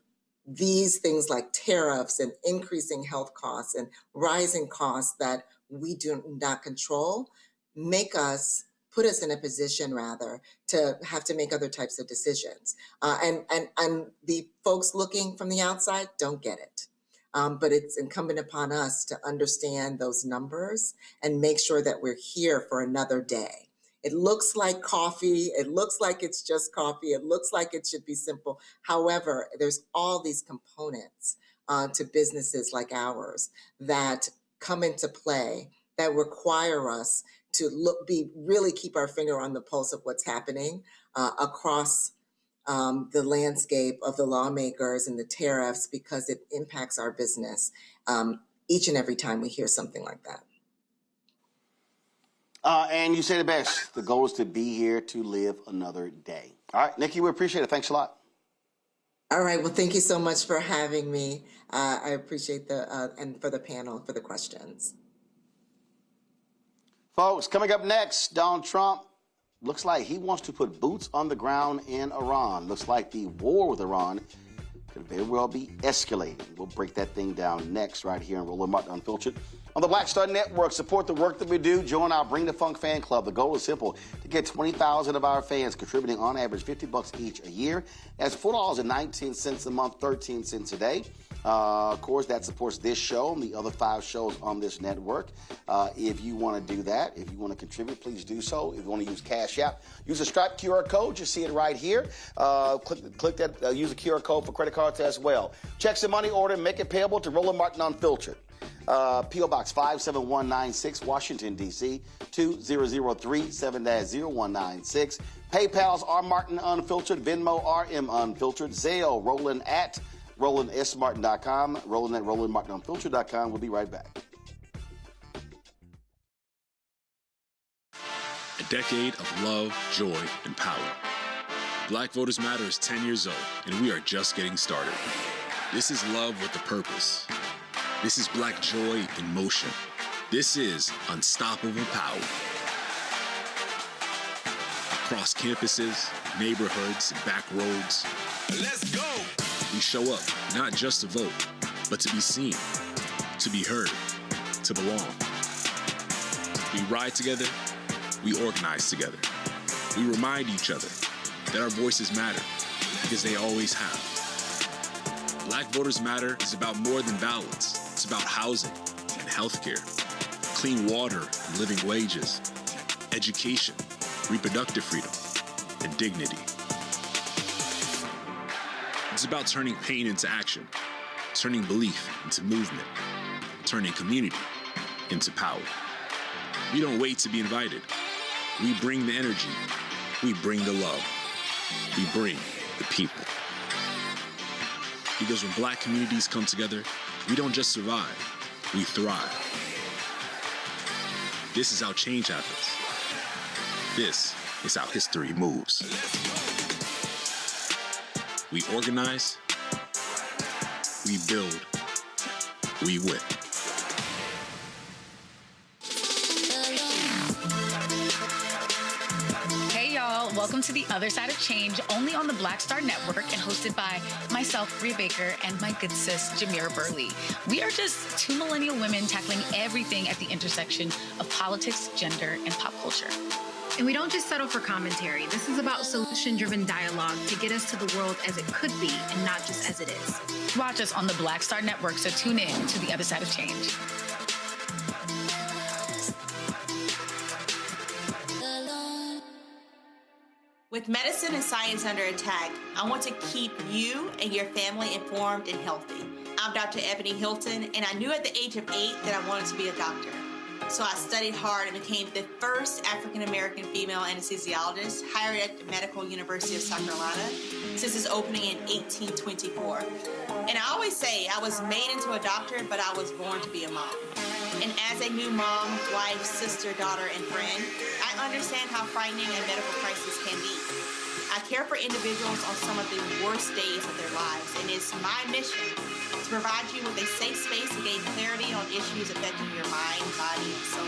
these things like tariffs and increasing health costs and rising costs that we do not control put us in a position rather to have to make other types of decisions. And the folks looking from the outside don't get it. But it's incumbent upon us to understand those numbers and make sure that we're here for another day. It looks like coffee. It looks like it's just coffee. It looks like it should be simple. However, there's all these components to businesses like ours that come into play that require us to really keep our finger on the pulse of what's happening across the landscape of the lawmakers and the tariffs, because it impacts our business each and every time we hear something like that. And you say the best. The goal is to be here to live another day. All right, Nikki, we appreciate it. Thanks a lot. All right. Well, thank you so much for having me. I appreciate and for the panel, for the questions. Folks, coming up next, Donald Trump looks like he wants to put boots on the ground in Iran. Looks like the war with Iran could very well be escalating. We'll break that thing down next right here in Roland Martin Unfiltered on the Black Star Network. Support the work that we do. Join our Bring the Funk fan club. The goal is simple: to get 20,000 of our fans contributing on average $50 each a year. That's $4.19 a month, 13 cents a day. Of course, that supports this show and the other 5 shows on this network. If you want to do that, if you want to contribute, please do so. If you want to use Cash App, use the Stripe QR code. You see it right here. Click that. Use the QR code for credit cards as well. Checks and money order. Make it payable to Roland Martin Unfiltered. P.O. Box 57196, Washington, D.C., 20037-0196. PayPal's R. Martin Unfiltered, Venmo RM Unfiltered, Zelle, Roland at RolandSMartin.com, Roland at RolandMartinUnfiltered.com. We'll be right back. A decade of love, joy, and power. Black Voters Matter is 10 years old, and we are just getting started. This is love with a purpose. This is Black joy in motion. This is unstoppable power. Across campuses, neighborhoods, and back roads. Let's go! We show up, not just to vote, but to be seen, to be heard, to belong. We ride together, we organize together. We remind each other that our voices matter, because they always have. Black Voters Matter is about more than ballots. It's about housing and healthcare, clean water and living wages, education, reproductive freedom, and dignity. It's about turning pain into action, turning belief into movement, turning community into power. We don't wait to be invited. We bring the energy. We bring the love. We bring the people. Because when Black communities come together, we don't just survive, we thrive. This is how change happens. This is how history moves. We organize, we build, we win. Welcome to The Other Side of Change, only on the Black Star Network and hosted by myself, Bria Baker, and my good sis, Jamira Burley. We are just two millennial women tackling everything at the intersection of politics, gender, and pop culture. And we don't just settle for commentary. This is about solution-driven dialogue to get us to the world as it could be and not just as it is. Watch us on the Black Star Network, so tune in to The Other Side of Change. With medicine and science under attack, I want to keep you and your family informed and healthy. I'm Dr. Ebony Hilton, and I knew at the age of 8 that I wanted to be a doctor. So I studied hard and became the first African-American female anesthesiologist hired at the Medical University of South Carolina since its opening in 1824. And I always say I was made into a doctor, but I was born to be a mom. And as a new mom, wife, sister, daughter, and friend, I understand how frightening a medical crisis can be. I care for individuals on some of the worst days of their lives, and it's my mission to provide you with a safe space to gain clarity on issues affecting your mind, body, and soul.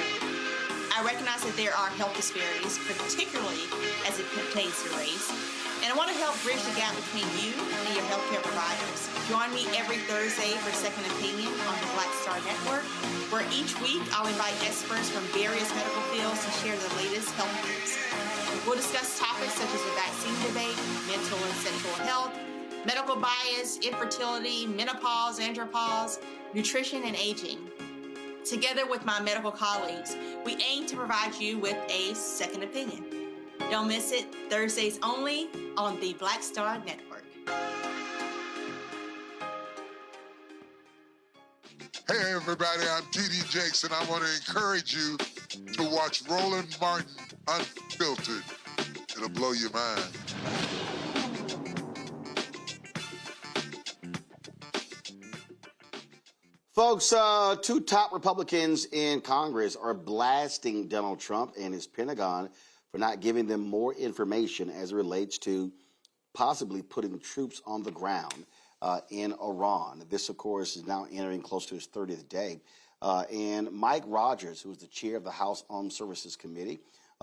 I recognize that there are health disparities, particularly as it pertains to race, and I want to help bridge the gap between you and your healthcare providers. Join me every Thursday for Second Opinion on the Black Star Network, where each week I'll invite experts from various medical fields to share the latest health news. We'll discuss topics such as the vaccine debate, mental and sexual health, medical bias, infertility, menopause, andropause, nutrition, and aging. Together with my medical colleagues, we aim to provide you with a second opinion. Don't miss it, Thursdays only on the Black Star Network. Hey everybody, I'm T.D. Jakes, and I want to encourage you to watch Roland Martin Unfiltered. It'll blow your mind. Folks, two top Republicans in Congress are blasting Donald Trump and his Pentagon for not giving them more information as it relates to possibly putting troops on the ground in Iran. This, of course, is now entering close to his 30th day. And Mike Rogers, who is the chair of the House Armed Services Committee,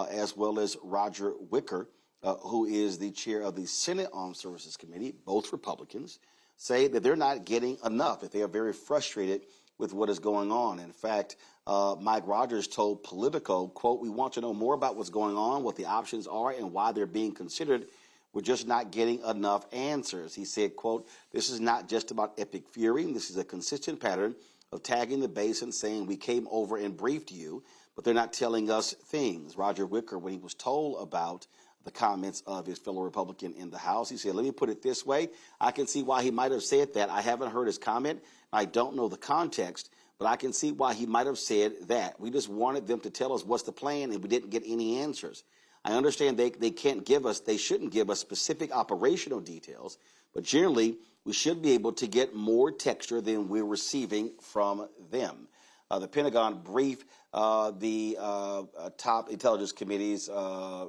as well as Roger Wicker, who is the chair of the Senate Armed Services Committee, both Republicans, say that they're not getting enough, that they are very frustrated with what is going on. In fact, Mike Rogers told Politico, quote, "We want to know more about what's going on, what the options are, and why they're being considered. We're just not getting enough answers." He said, quote, "This is not just about epic fury. This is a consistent pattern of tagging the base and saying we came over and briefed you, but they're not telling us things." Roger Wicker, when he was told about the comments of his fellow Republican in the House, he said, "Let me put it this way. I can see why he might have said that. I haven't heard his comment. I don't know the context, but I can see why he might have said that. We just wanted them to tell us what's the plan, and we didn't get any answers. I understand they can't give us, they shouldn't give us specific operational details, but generally we should be able to get more texture than we're receiving from them. The Pentagon briefed the top intelligence committee's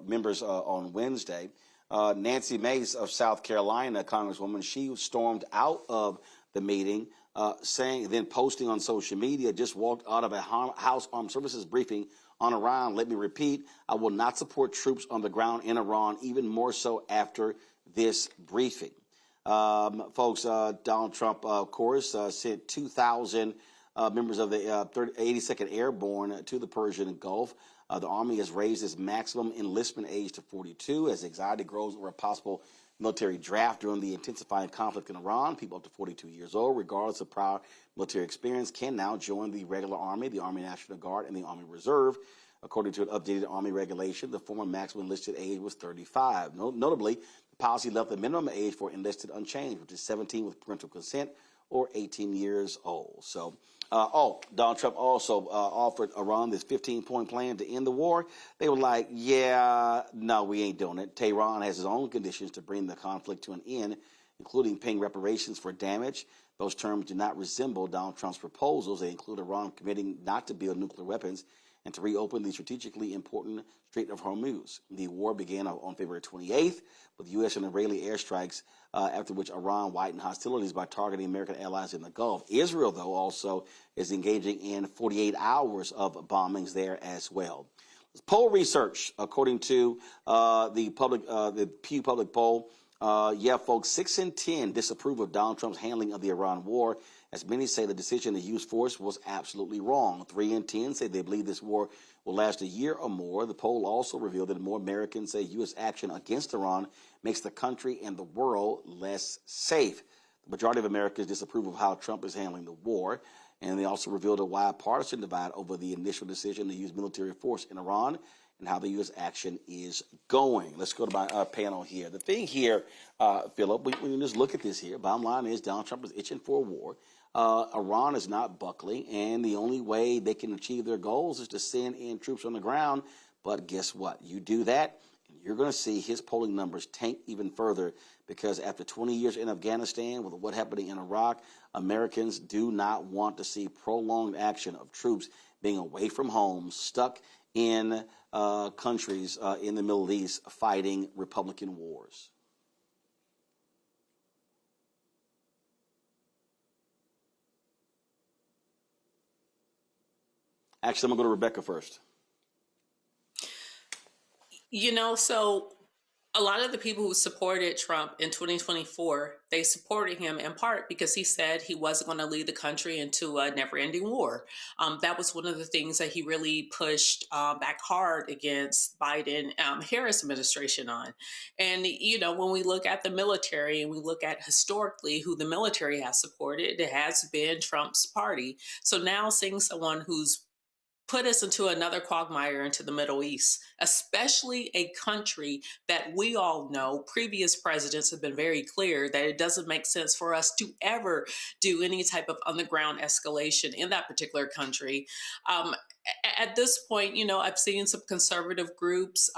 members on Wednesday. Nancy Mace of South Carolina, Congresswoman, she stormed out of the meeting, saying, then posting on social media, just walked out of a House Armed Services briefing on Iran. Let me repeat, I will not support troops on the ground in Iran, even more so after this briefing. Folks, Donald Trump, of course, sent 2,000 members of the 82nd Airborne to the Persian Gulf. The Army has raised its maximum enlistment age to 42 as anxiety grows over a possible military draft during the intensifying conflict in Iran. People up to 42 years old, regardless of prior military experience, can now join the regular Army, the Army National Guard, and the Army Reserve. According to an updated Army regulation, the former maximum enlisted age was 35. Notably, the policy left the minimum age for enlisted unchanged, which is 17 with parental consent or 18 years old. So, Donald Trump also offered Iran this 15-point plan to end the war. They were like, yeah, no, we ain't doing it. Tehran has its own conditions to bring the conflict to an end, including paying reparations for damage. Those terms do not resemble Donald Trump's proposals. They include Iran committing not to build nuclear weapons and to reopen the strategically important Strait of Hormuz. The war began on February 28th with U.S. and Israeli airstrikes, after which Iran widened hostilities by targeting American allies in the Gulf. Israel, though, also is engaging in 48 hours of bombings there as well. Poll research, according to the Pew Public Poll, folks, 6 in 10 disapprove of Donald Trump's handling of the Iran war, as many say the decision to use force was absolutely wrong. 3 in 10 say they believe this war will last a year or more. The poll also revealed that more Americans say U.S. action against Iran makes the country and the world less safe. The majority of Americans disapprove of how Trump is handling the war, and they also revealed a wide partisan divide over the initial decision to use military force in Iran and how the U.S. action is going. Let's go to my panel here. The thing here, Philip, we just look at this here. Bottom line is Donald Trump is itching for a war. Iran is not buckling, and the only way they can achieve their goals is to send in troops on the ground. But guess what? You do that, and you're going to see his polling numbers tank even further, because after 20 years in Afghanistan, with what happening in Iraq, Americans do not want to see prolonged action of troops being away from home, stuck in countries in the Middle East fighting Republican wars. Actually, I'm going to go to Rebecca first. So a lot of the people who supported Trump in 2024, they supported him in part because he said he wasn't going to lead the country into a never-ending war. That was one of the things that he really pushed back hard against Biden-Harris administration on. And, when we look at the military and we look at historically who the military has supported, it has been Trump's party. So now seeing someone who's put us into another quagmire into the Middle East, especially a country that we all know previous presidents have been very clear that it doesn't make sense for us to ever do any type of underground escalation in that particular country. At this point, I've seen some conservative groups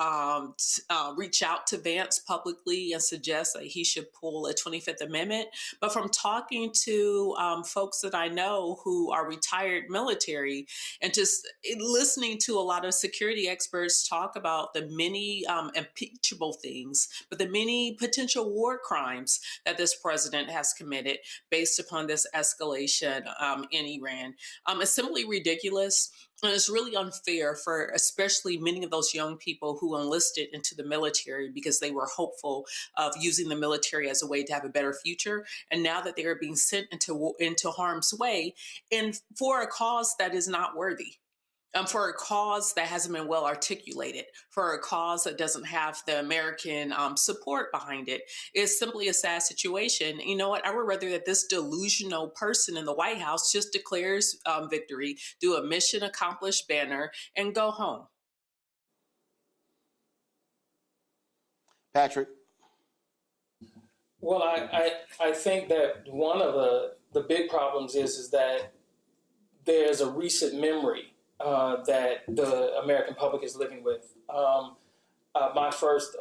reach out to Vance publicly and suggest that he should pull a 25th Amendment. But from talking to folks that I know who are retired military and just listening to a lot of security experts talk about the many impeachable things, but the many potential war crimes that this president has committed based upon this escalation in Iran, it's simply ridiculous. And it's really unfair for especially many of those young people who enlisted into the military because they were hopeful of using the military as a way to have a better future. And now that they are being sent into harm's way and for a cause that is not worthy. For a cause that hasn't been well articulated, for a cause that doesn't have the American support behind it, is simply a sad situation. You know what? I would rather that this delusional person in the White House just declares victory, do a mission accomplished banner, and go home. Patrick? Well, I think that one of the big problems is that there's a recent memory that the American public is living with. My first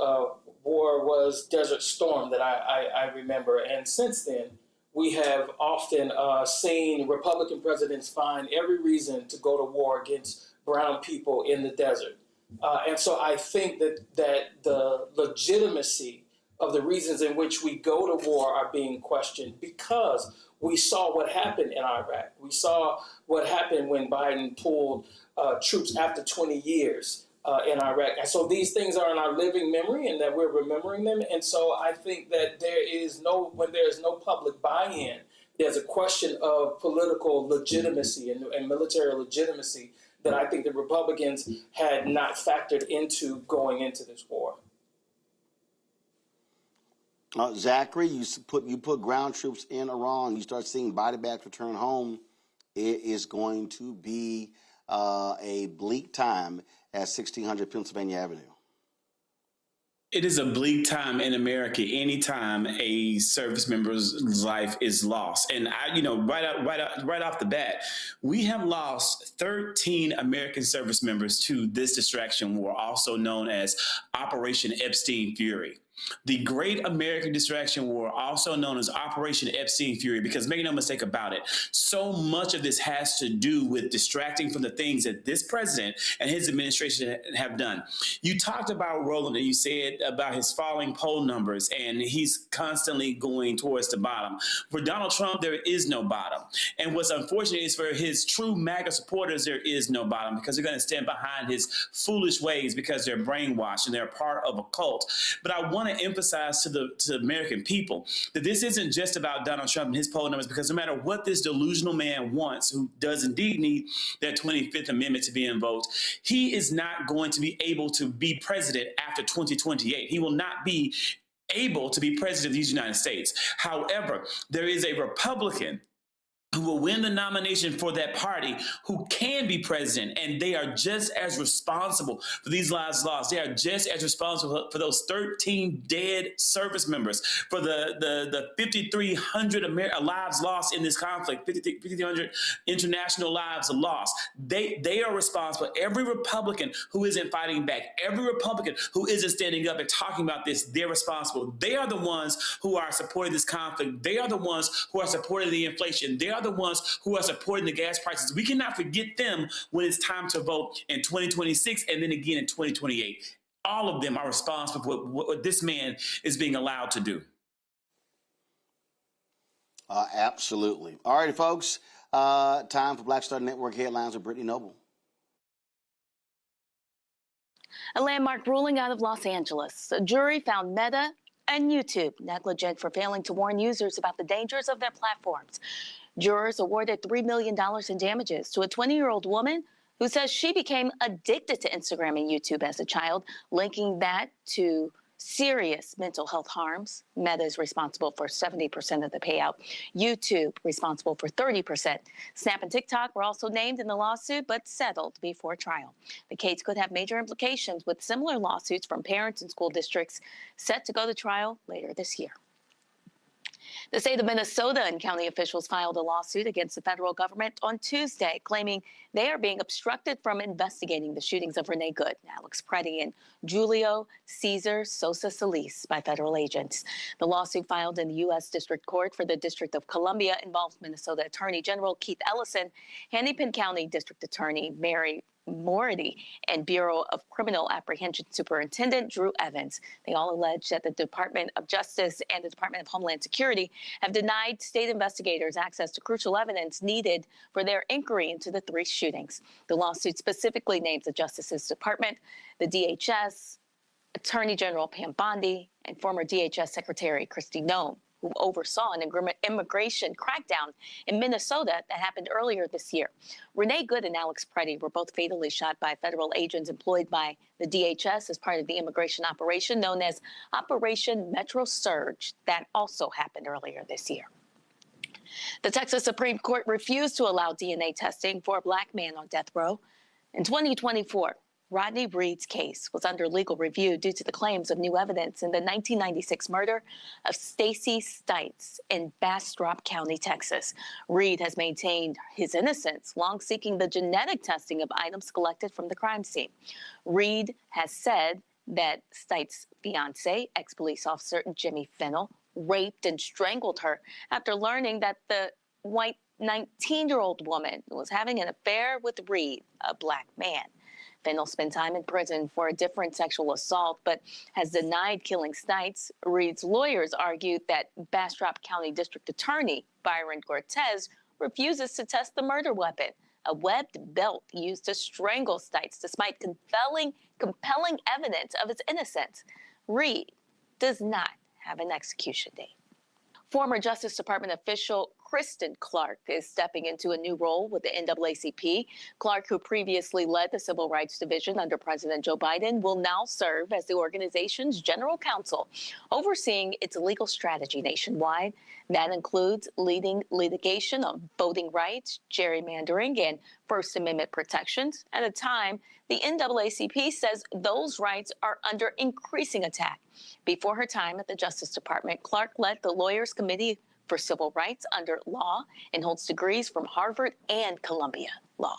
war was Desert Storm that I remember. And since then, we have often seen Republican presidents find every reason to go to war against brown people in the desert. And so I think that the legitimacy of the reasons in which we go to war are being questioned because we saw what happened in Iraq. We saw what happened when Biden pulled troops after 20 years in Iraq. And so these things are in our living memory and that we're remembering them. And so I think that when there is no public buy-in, there's a question of political legitimacy and military legitimacy that I think the Republicans had not factored into going into this war. Zachary, you put ground troops in Iran. You start seeing body bags return home. It is going to be a bleak time at 1600 Pennsylvania Avenue. It is a bleak time in America anytime a service member's life is lost. And right off the bat, we have lost 13 American service members to this distraction war, also known as Operation Epstein Fury. The Great American Distraction War, also known as Operation Epstein Fury, because make no mistake about it, so much of this has to do with distracting from the things that this president and his administration have done. You talked about Roland, and you said about his falling poll numbers, and he's constantly going towards the bottom. For Donald Trump, there is no bottom. And what's unfortunate is for his true MAGA supporters, there is no bottom because they're going to stand behind his foolish ways because they're brainwashed and they're part of a cult. But I want to emphasize to the American people that this isn't just about Donald Trump and his poll numbers, because no matter what this delusional man wants, who does indeed need that 25th Amendment to be invoked, he is not going to be able to be president after 2028. He will not be able to be president of these United States. However, there is a Republican who will win the nomination for that party, who can be president, and they are just as responsible for these lives lost. They are just as responsible for those 13 dead service members, for the 5,300 lives lost in this conflict, 5,300 international lives lost. They are responsible. Every Republican who isn't fighting back, every Republican who isn't standing up and talking about this, they're responsible. They are the ones who are supporting this conflict. They are the ones who are supporting the inflation. They are the ones who are supporting the gas prices. We cannot forget them when it's time to vote in 2026 and then again in 2028. All of them are responsible for what this man is being allowed to do. Absolutely. All righty, folks. Time for Black Star Network headlines with Brittany Noble. A landmark ruling out of Los Angeles. A jury found Meta and YouTube negligent for failing to warn users about the dangers of their platforms. Jurors awarded $3 million in damages to a 20-year-old woman who says she became addicted to Instagram and YouTube as a child, linking that to serious mental health harms. Meta is responsible for 70% of the payout. YouTube responsible for 30%. Snap and TikTok were also named in the lawsuit, but settled before trial. The case could have major implications, with similar lawsuits from parents and school districts set to go to trial later this year. The state of Minnesota and county officials filed a lawsuit against the federal government on Tuesday, claiming they are being obstructed from investigating the shootings of Renee Good, Alex Preddy, and Julio Cesar Sosa Solis by federal agents. The lawsuit filed in the U.S. District Court for the District of Columbia involves Minnesota Attorney General Keith Ellison, Hennepin County District Attorney Mary Mority, and Bureau of Criminal Apprehension Superintendent Drew Evans. They all allege that the Department of Justice and the Department of Homeland Security have denied state investigators access to crucial evidence needed for their inquiry into the three shootings. The lawsuit specifically names the Justice's Department, the DHS, Attorney General Pam Bondi, and former DHS Secretary Kristi Noem, who oversaw an immigration crackdown in Minnesota that happened earlier this year. Renee Good and Alex Preddy were both fatally shot by federal agents employed by the DHS as part of the immigration operation known as Operation Metro Surge that also happened earlier this year. The Texas Supreme Court refused to allow DNA testing for a black man on death row. In 2024, Rodney Reed's case was under legal review due to the claims of new evidence in the 1996 murder of Stacy Stites in Bastrop County, Texas. Reed has maintained his innocence, long seeking the genetic testing of items collected from the crime scene. Reed has said that Stites' fiance, ex-police officer Jimmy Fennell, raped and strangled her after learning that the white 19-year-old woman was having an affair with Reed, a black man. Fennell spent time in prison for a different sexual assault, but has denied killing Stites. Reed's lawyers argued that Bastrop County District Attorney Byron Cortez refuses to test the murder weapon, a webbed belt used to strangle Stites, despite compelling evidence of his innocence. Reed does not have an execution date. Former Justice Department official Kristen Clark is stepping into a new role with the NAACP. Clark, who previously led the Civil Rights Division under President Joe Biden, will now serve as the organization's general counsel, overseeing its legal strategy nationwide. That includes leading litigation on voting rights, gerrymandering, and First Amendment protections at a time the NAACP says those rights are under increasing attack. Before her time at the Justice Department, Clark led the Lawyers Committee for Civil Rights under law and holds degrees from Harvard and Columbia Law.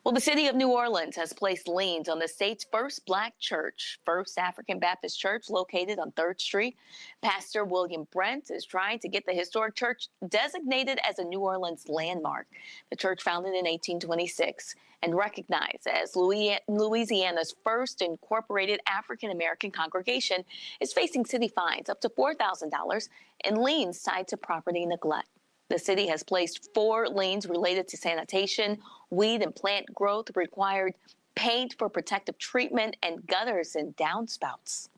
Well, the city of New Orleans has placed liens on the state's first black church, First African Baptist Church, located on 3rd Street. Pastor William Brent is trying to get the historic church designated as a New Orleans landmark. The church, founded in 1826 and recognized as Louisiana's first incorporated African-American congregation, is facing city fines up to $4,000 and liens tied to property neglect. The city has placed 4 liens related to sanitation, weed and plant growth required, paint for protective treatment, and gutters and downspouts.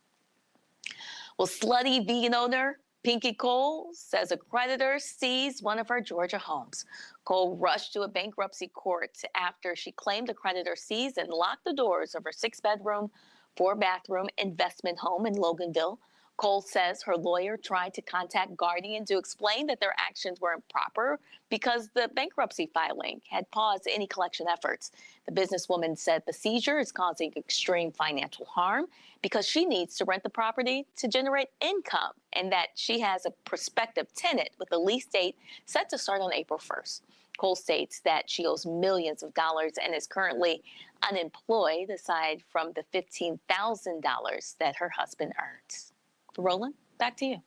Well, slutty vegan owner Pinky Cole says a creditor seized one of her Georgia homes. Cole rushed to a bankruptcy court after she claimed the creditor seized and locked the doors of her 6-bedroom, 4-bathroom investment home in Loganville. Cole says her lawyer tried to contact Guardian to explain that their actions were improper because the bankruptcy filing had paused any collection efforts. The businesswoman said the seizure is causing extreme financial harm because she needs to rent the property to generate income, and that she has a prospective tenant with a lease date set to start on April 1st. Cole states that she owes millions of dollars and is currently unemployed, aside from the $15,000 that her husband earns. Roland, back to you.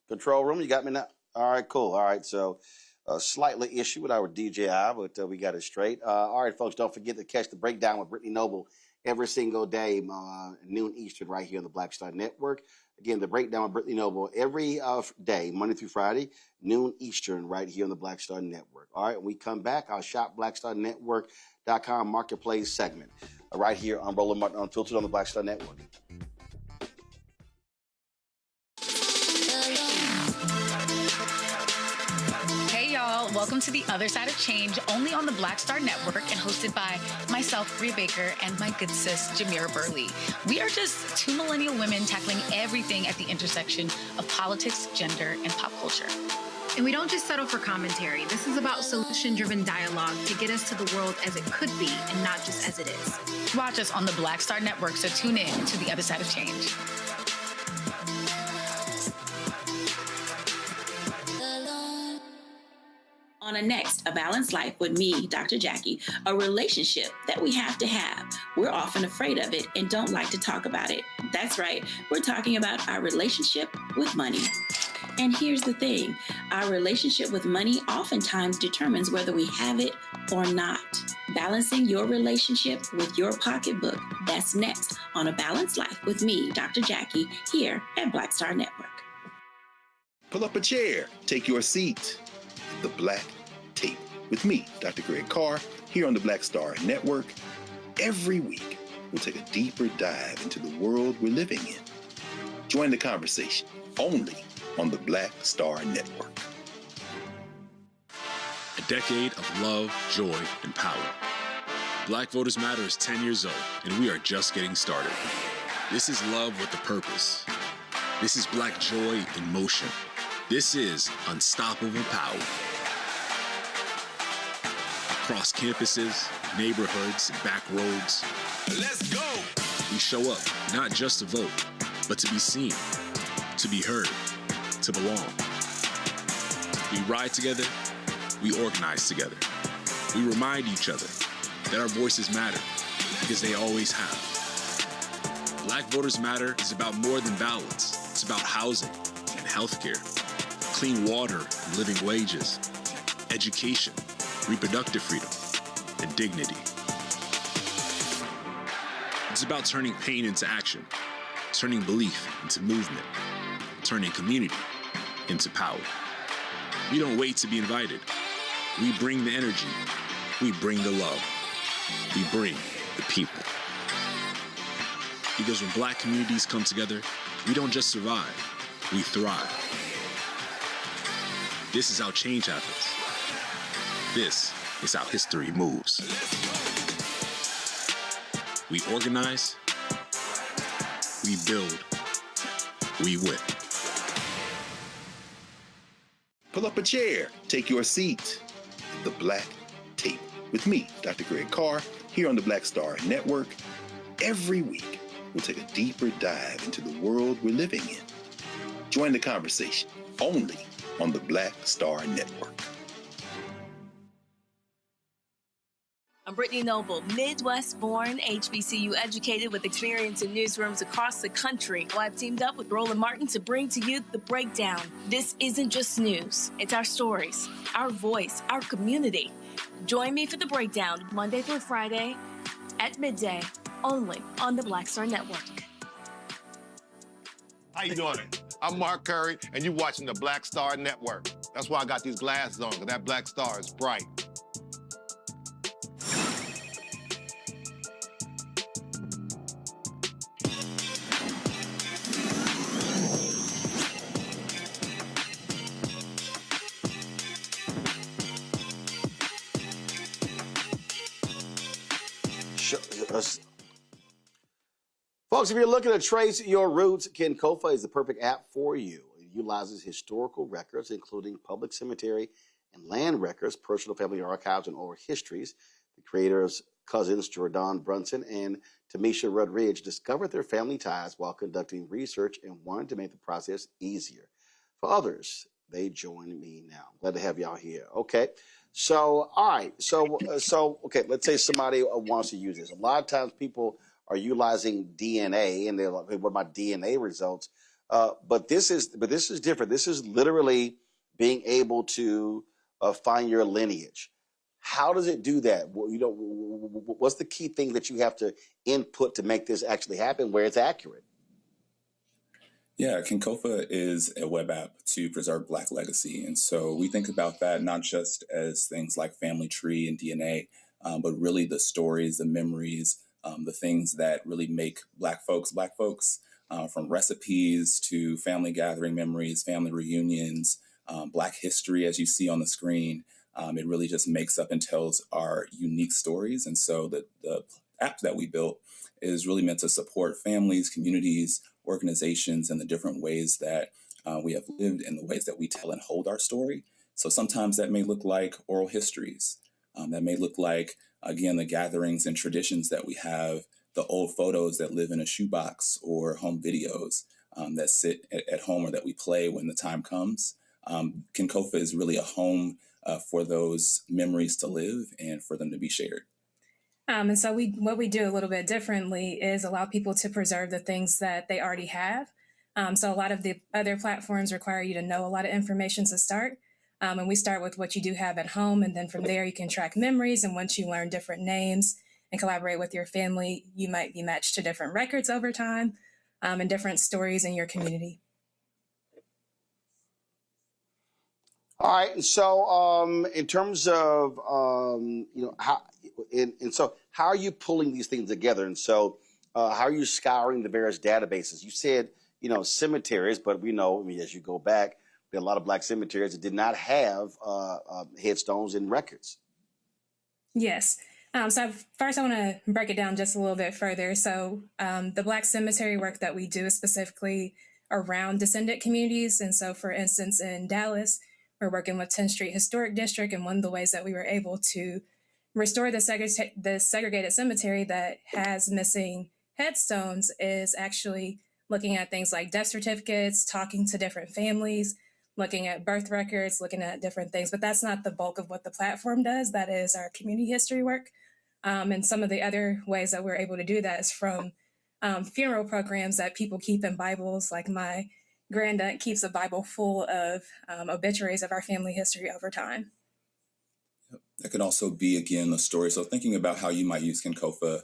Control room, you got me now? All right, cool. All right, so slightly issue with our DJI, but we got it straight. All right, folks, don't forget to catch the breakdown with Brittany Noble every single day, noon Eastern, right here on the Black Star Network. Again, the breakdown with Brittany Noble every day, Monday through Friday, noon Eastern, right here on the Black Star Network. All right, when we come back, I'll shop BlackStarNetwork.com marketplace segment right here on Roland Martin Unfiltered on the Black Star Network. Welcome to The Other Side of Change, only on the Black Star Network and hosted by myself, Rhea Baker, and my good sis, Jamira Burley. We are just 2 millennial women tackling everything at the intersection of politics, gender, and pop culture. And we don't just settle for commentary. This is about solution-driven dialogue to get us to the world as it could be and not just as it is. Watch us on the Black Star Network, so tune in to The Other Side of Change. On a next, A Balanced Life with me, Dr. Jackie, a relationship that we have to have. We're often afraid of it and don't like to talk about it. That's right, we're talking about our relationship with money. And here's the thing, our relationship with money oftentimes determines whether we have it or not. Balancing your relationship with your pocketbook. That's next on A Balanced Life with me, Dr. Jackie, here at Black Star Network. Pull up a chair, take your seat. The Black Tape with me, Dr. Greg Carr, here on the Black Star Network. Every week, we'll take a deeper dive into the world we're living in. Join the conversation only on the Black Star Network. A decade of love, joy, and power. Black Voters Matter is 10 years old, and we are just getting started. This is love with a purpose. This is Black joy in motion. This is unstoppable power. Across campuses, neighborhoods, and back roads. Let's go! We show up, not just to vote, but to be seen, to be heard, to belong. We ride together, we organize together. We remind each other that our voices matter, because they always have. Black Voters Matter is about more than ballots. It's about housing and healthcare, clean water and living wages, education, reproductive freedom, and dignity. It's about turning pain into action, turning belief into movement, turning community into power. We don't wait to be invited. We bring the energy. We bring the love. We bring the people. Because when Black communities come together, we don't just survive, we thrive. This is how change happens. This is how history moves. We organize, we build, we win. Pull up a chair, take your seat. The Black Tape with me, Dr. Greg Carr, here on the Black Star Network. Every week, we'll take a deeper dive into the world we're living in. Join the conversation only on the Black Star Network. I'm Brittany Noble, Midwest-born, HBCU educated with experience in newsrooms across the country. Well, I've teamed up with Roland Martin to bring to you The Breakdown. This isn't just news. It's our stories, our voice, our community. Join me for The Breakdown, Monday through Friday at midday, only on the Black Star Network. How you doing? I'm Mark Curry, and you're watching the Black Star Network. That's why I got these glasses on, because that black star is bright. Folks, if you're looking to trace your roots, Kenkofa is the perfect app for you. It utilizes historical records, including public cemetery and land records, personal family archives, and oral histories. The creators, cousins Jordan Brunson and Tamisha Rudridge, discovered their family ties while conducting research and wanted to make the process easier. For others, they join me now. Glad to have y'all here. Okay. So, all right. Okay, let's say somebody wants to use this. A lot of times people are utilizing DNA, and they're like, hey, what about DNA results? But this is different. This is literally being able to find your lineage. How does it do that? Well, what's the key thing that you have to input to make this actually happen where it's accurate? Yeah, Kenkofa is a web app to preserve Black legacy. And so we think about that not just as things like family tree and DNA, but really the stories, the memories, the things that really make Black folks, from recipes to family gathering memories, family reunions, Black history, as you see on the screen. It really just makes up and tells our unique stories. And so the app that we built is really meant to support families, communities, organizations, and the different ways that we have lived and the ways that we tell and hold our story. So sometimes that may look like oral histories. That may look like, again, the gatherings and traditions that we have, the old photos that live in a shoebox or home videos that sit at home or that we play when the time comes. Kenkofa is really a home for those memories to live and for them to be shared. And so what we do a little bit differently is allow people to preserve the things that they already have. So a lot of the other platforms require you to know a lot of information to start. And we start with what you do have at home. And then from there, you can track memories. And once you learn different names and collaborate with your family, you might be matched to different records over time and different stories in your community. All right, and so in terms of how, and so how are you pulling these things together? And so how are you scouring the various databases? You said cemeteries, but we know, I mean, as you go back, there are a lot of Black cemeteries that did not have headstones and records. Yes. So first, I want to break it down just a little bit further. So the Black cemetery work that we do is specifically around descendant communities. And so, for instance, in Dallas, we're working with 10th Street Historic District, and one of the ways that we were able to restore the segregated cemetery that has missing headstones is actually looking at things like death certificates, talking to different families, looking at birth records, looking at different things. But that's not the bulk of what the platform does. That is our community history work. And some of the other ways that we're able to do that is from funeral programs that people keep in Bibles. Like my granddad keeps a Bible full of obituaries of our family history over time. That could also be, again, a story. So thinking about how you might use Kinkofa,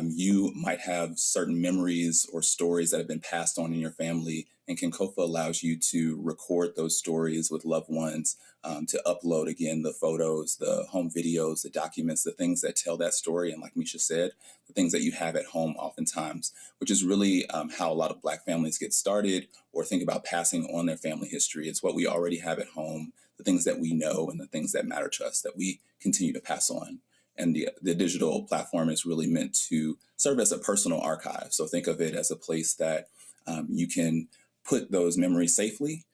you might have certain memories or stories that have been passed on in your family, and Kinkofa allows you to record those stories with loved ones, to upload, again, the photos, the home videos, the documents, the things that tell that story. And like Misha said, the things that you have at home oftentimes, which is really how a lot of Black families get started or think about passing on their family history. It's what we already have at home, the things that we know and the things that matter to us that we continue to pass on. And the digital platform is really meant to serve as a personal archive. So think of it as a place that you can put those memories safely.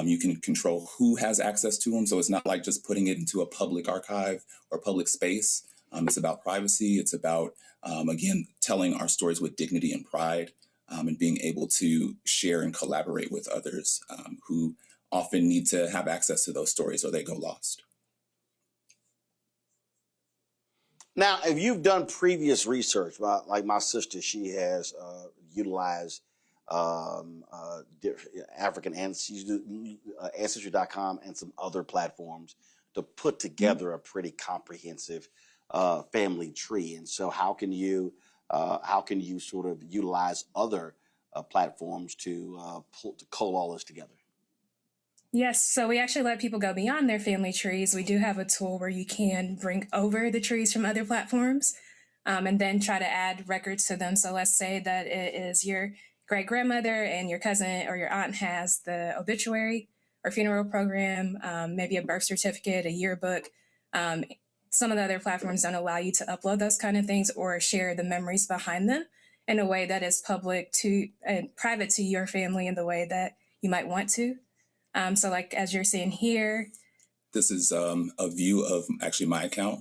You can control who has access to them. So it's not like just putting it into a public archive or public space. It's about privacy. It's about, again, telling our stories with dignity and pride, and being able to share and collaborate with others who often need to have access to those stories or they go lost. Now, if you've done previous research, like my sister, she has utilized African Ancestry.com and some other platforms to put together a pretty comprehensive family tree. And so how can you sort of utilize other platforms to cull all this together? Yes, so we actually let people go beyond their family trees. We do have a tool where you can bring over the trees from other platforms and then try to add records to them. So let's say that it is your great-grandmother and your cousin or your aunt has the obituary or funeral program, maybe a birth certificate, a yearbook. Some of the other platforms don't allow you to upload those kind of things or share the memories behind them in a way that is public to and private to your family in the way that you might want to. So like, as you're seeing here. This is a view of actually my account,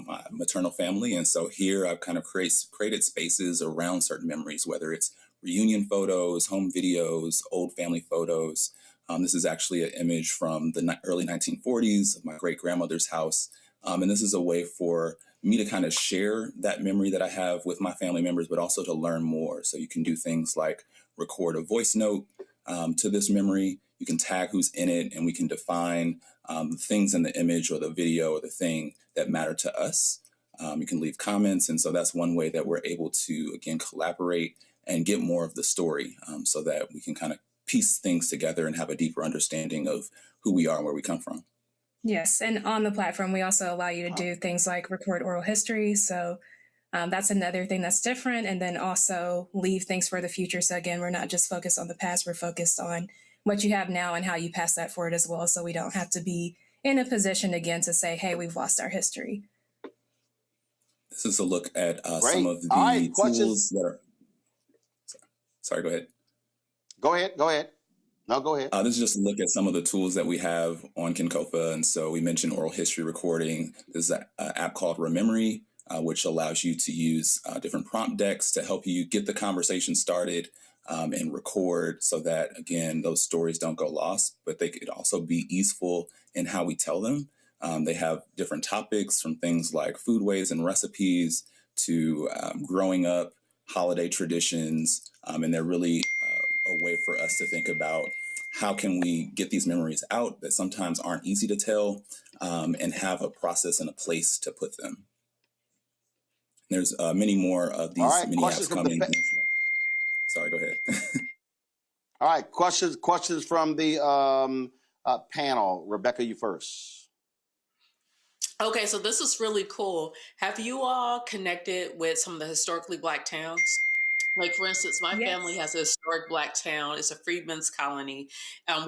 my maternal family. And so here I've kind of created spaces around certain memories, whether it's reunion photos, home videos, old family photos. This is actually an image from the early 1940s of my great-grandmother's house. And this is a way for me to kind of share that memory that I have with my family members, but also to learn more. So you can do things like record a voice note to this memory. You can tag who's in it, and we can define things in the image or the video or the thing that matter to us. You can leave comments. And so that's one way that we're able to, again, collaborate and get more of the story so that we can kind of piece things together and have a deeper understanding of who we are and where we come from. Yes. And on the platform, we also allow you to do things like record oral history. So that's another thing that's different. And then also leave things for the future. So again, we're not just focused on the past, we're focused on what you have now and how you pass that forward as well. So we don't have to be in a position again to say, hey, we've lost our history. This is a look at some of the tools that are... Sorry, go ahead. Go ahead. No, go ahead. This is just a look at some of the tools that we have on Kinkofa. And so we mentioned oral history recording. There's an app called Rememory, which allows you to use different prompt decks to help you get the conversation started and record so that, again, those stories don't go lost, but they could also be easeful in how we tell them. They have different topics from things like foodways and recipes to growing up, holiday traditions, and they're really a way for us to think about how can we get these memories out that sometimes aren't easy to tell and have a process and a place to put them. There's many more of these mini apps coming. Sorry, go ahead. All right, questions from the panel. Rebecca, you first. Okay, so this is really cool. Have you all connected with some of the historically Black towns? Like, for instance, my family has a historic Black town. It's a freedmen's colony.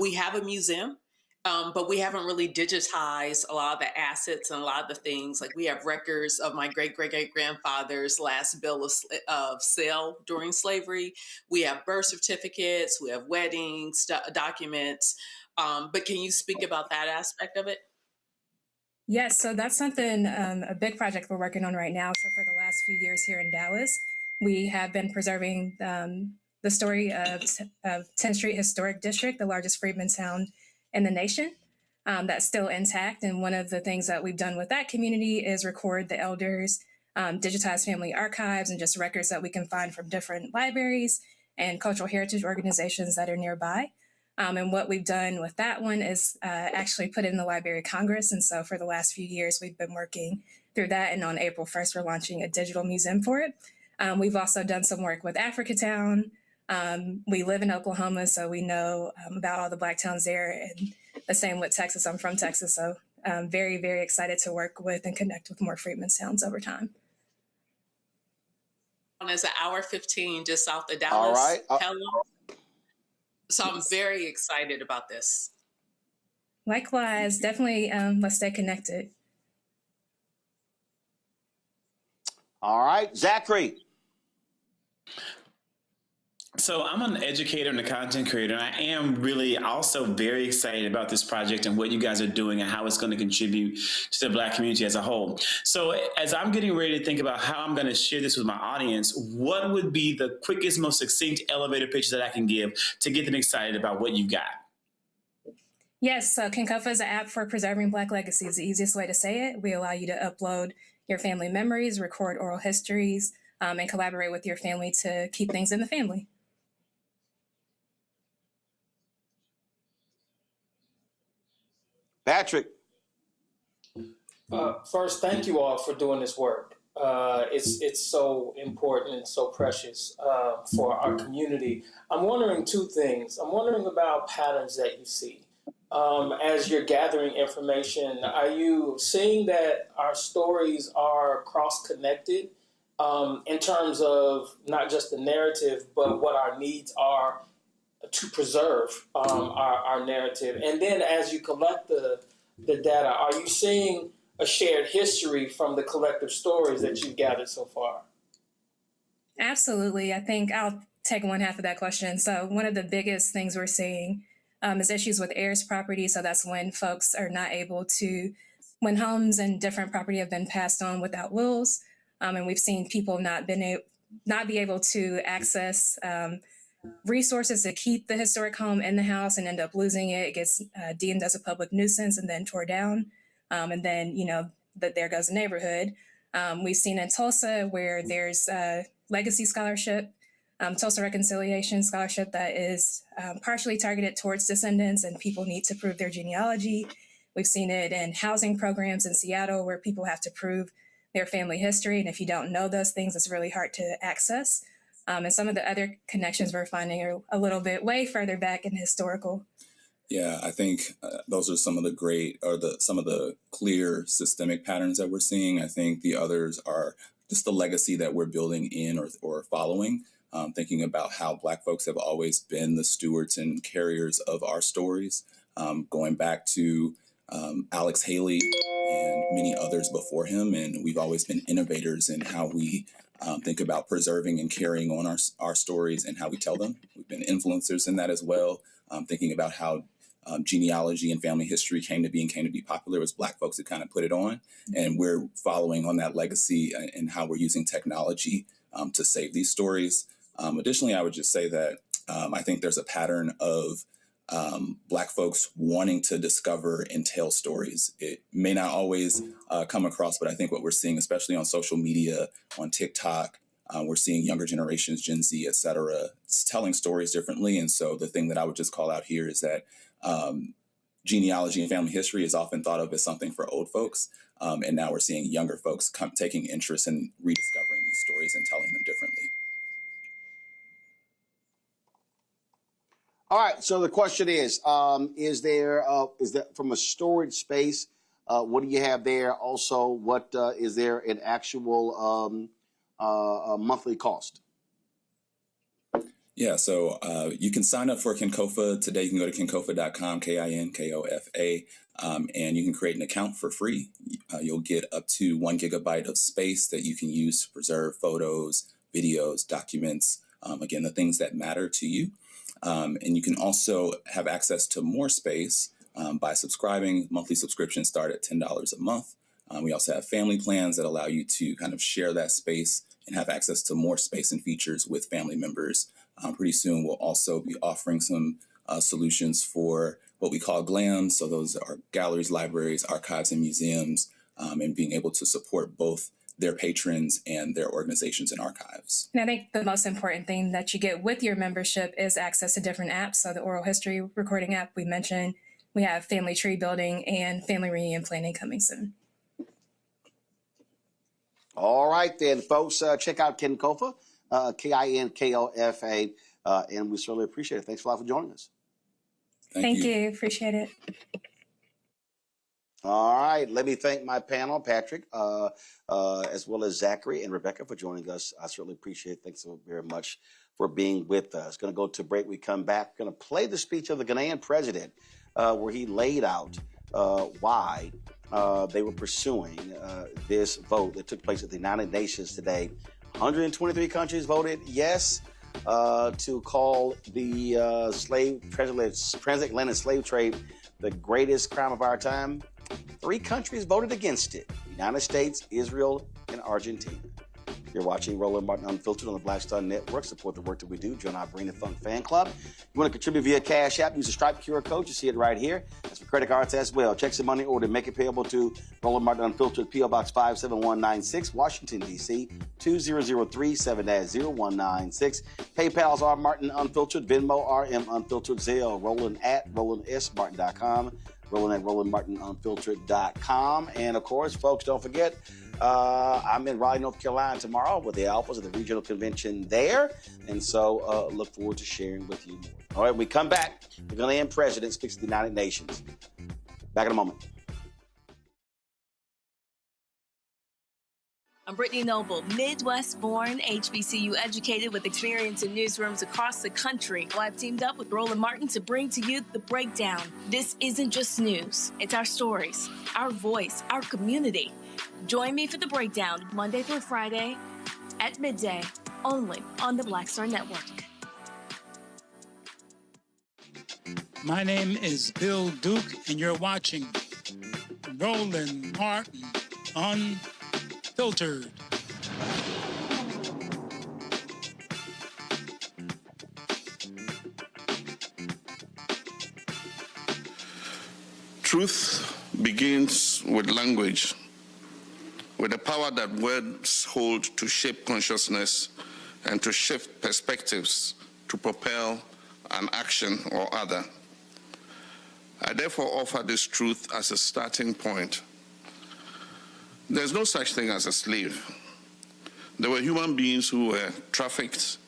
We have a museum, but we haven't really digitized a lot of the assets and a lot of the things. Like, we have records of my great-great-great-grandfather's last bill of sale during slavery. We have birth certificates. We have weddings, documents. But can you speak about that aspect of it? Yes, so that's something, a big project we're working on right now. So for the last few years here in Dallas, we have been preserving the story of 10th Street Historic District, the largest freedmen's town in the nation. That's still intact. And one of the things that we've done with that community is record the elders, digitize family archives, and just records that we can find from different libraries and cultural heritage organizations that are nearby. And what we've done with that one is actually put it in the Library of Congress. And so for the last few years, we've been working through that. And on April 1st, we're launching a digital museum for it. We've also done some work with Africatown. We live in Oklahoma, so we know about all the Black towns there. And the same with Texas. I'm from Texas, so I'm very, very excited to work with and connect with more freedmen's towns over time. It's an hour 15 just south of Dallas. All right. Hello. So I'm very excited about this. Likewise, definitely let's stay connected. All right, Zachary. So I'm an educator and a content creator, and I am really also very excited about this project and what you guys are doing and how it's going to contribute to the Black community as a whole. So as I'm getting ready to think about how I'm going to share this with my audience, what would be the quickest, most succinct elevator pitch that I can give to get them excited about what you've got? Yes, so Kinkofa is an app for preserving Black legacies. The easiest way to say it, we allow you to upload your family memories, record oral histories, and collaborate with your family to keep things in the family. Patrick. First, thank you all for doing this work. It's so important and so precious for our community. I'm wondering two things. I'm wondering about patterns that you see. As you're gathering information, are you seeing that our stories are cross-connected in terms of not just the narrative, but what our needs are to preserve our narrative? And then as you collect the data, are you seeing a shared history from the collective stories that you've gathered so far? Absolutely. I think I'll take one half of that question. So one of the biggest things we're seeing is issues with heirs property. So that's when folks are not able to, when homes and different property have been passed on without wills. And we've seen people not be able to access resources to keep the historic home in the house and end up losing it. It gets deemed as a public nuisance and then tore down. And then, there goes the neighborhood. We've seen in Tulsa where there's a legacy scholarship, Tulsa Reconciliation Scholarship that is partially targeted towards descendants and people need to prove their genealogy. We've seen it in housing programs in Seattle where people have to prove their family history. And if you don't know those things, it's really hard to access. And some of the other connections we're finding are a little bit way further back in historical. Yeah, I think those are some of the some of the clear systemic patterns that we're seeing. I think the others are just the legacy that we're building in or following, thinking about how Black folks have always been the stewards and carriers of our stories, going back to Alex Haley and many others before him. And we've always been innovators in how we think about preserving and carrying on our stories and how we tell them. We've been influencers in that as well, thinking about how genealogy and family history came to be popular as Black folks that kind of put it on. And we're following on that legacy and how we're using technology to save these stories. Additionally, I would just say that I think there's a pattern of Black folks wanting to discover and tell stories. It may not always come across, but I think what we're seeing, especially on social media, on TikTok, we're seeing younger generations, Gen Z, et cetera, telling stories differently. And so the thing that I would just call out here is that genealogy and family history is often thought of as something for old folks. And now we're seeing younger folks taking interest in rediscovering these stories and telling them differently. All right. So the question is that from a storage space? What do you have there? Also, what is there an actual monthly cost? Yeah, so you can sign up for Kinkofa today. You can go to kinkofa.com, Kinkofa, and you can create an account for free. You'll get up to 1 gigabyte of space that you can use to preserve photos, videos, documents, again, the things that matter to you. And you can also have access to more space by subscribing. Monthly subscriptions start at $10 a month. We also have family plans that allow you to kind of share that space and have access to more space and features with family members. Pretty soon, we'll also be offering some solutions for what we call GLAMs. So those are galleries, libraries, archives, and museums, and being able to support both their patrons and their organizations and archives. And I think the most important thing that you get with your membership is access to different apps. So the oral history recording app we mentioned, we have family tree building and family reunion planning coming soon. All right, then, folks, check out Kinkofa, Kinkofa, and we certainly appreciate it. Thanks a lot for joining us. Thank you. Appreciate it. All right, let me thank my panel, Patrick, as well as Zachary and Rebecca for joining us. I certainly appreciate it. Thanks so very much for being with us. Going to go to break. We come back. Going to play the speech of the Ghanaian president where he laid out why they were pursuing this vote that took place at the United Nations today. 123 countries voted yes to call the transatlantic slave trade the greatest crime of our time. 3 countries voted against it: the United States, Israel, and Argentina. You're watching Roland Martin Unfiltered on the Black Star Network. Support the work that we do. Join our Bring the Funk fan club. You want to contribute via Cash App, use the Stripe QR code. You see it right here. That's for credit cards as well. Checks and money order. Make it payable to Roland Martin Unfiltered, P.O. Box 57196, Washington, D.C. 20037-0196. PayPal's R Martin Unfiltered, Venmo RM Unfiltered, Zelle, Roland at RolandSMartin.com, Roland at RolandMartinUnfiltered.com. And of course, folks, don't forget, I'm in Raleigh, North Carolina tomorrow with the Alphas at the regional convention there. And so look forward to sharing with you more. All right, when we come back, the Ghanaian president speaks to the United Nations. Back in a moment. I'm Brittany Noble, Midwest-born, HBCU educated with experience in newsrooms across the country. Well, I've teamed up with Roland Martin to bring to you The Breakdown. This isn't just news. It's our stories, our voice, our community. Join me for The Breakdown, Monday through Friday at midday, only on the Black Star Network. My name is Bill Duke, and you're watching Roland Martin Unfiltered. Truth begins with language, with the power that words hold to shape consciousness and to shift perspectives to propel an action or other. I therefore offer this truth as a starting point. There's no such thing as a slave. There were human beings who were trafficked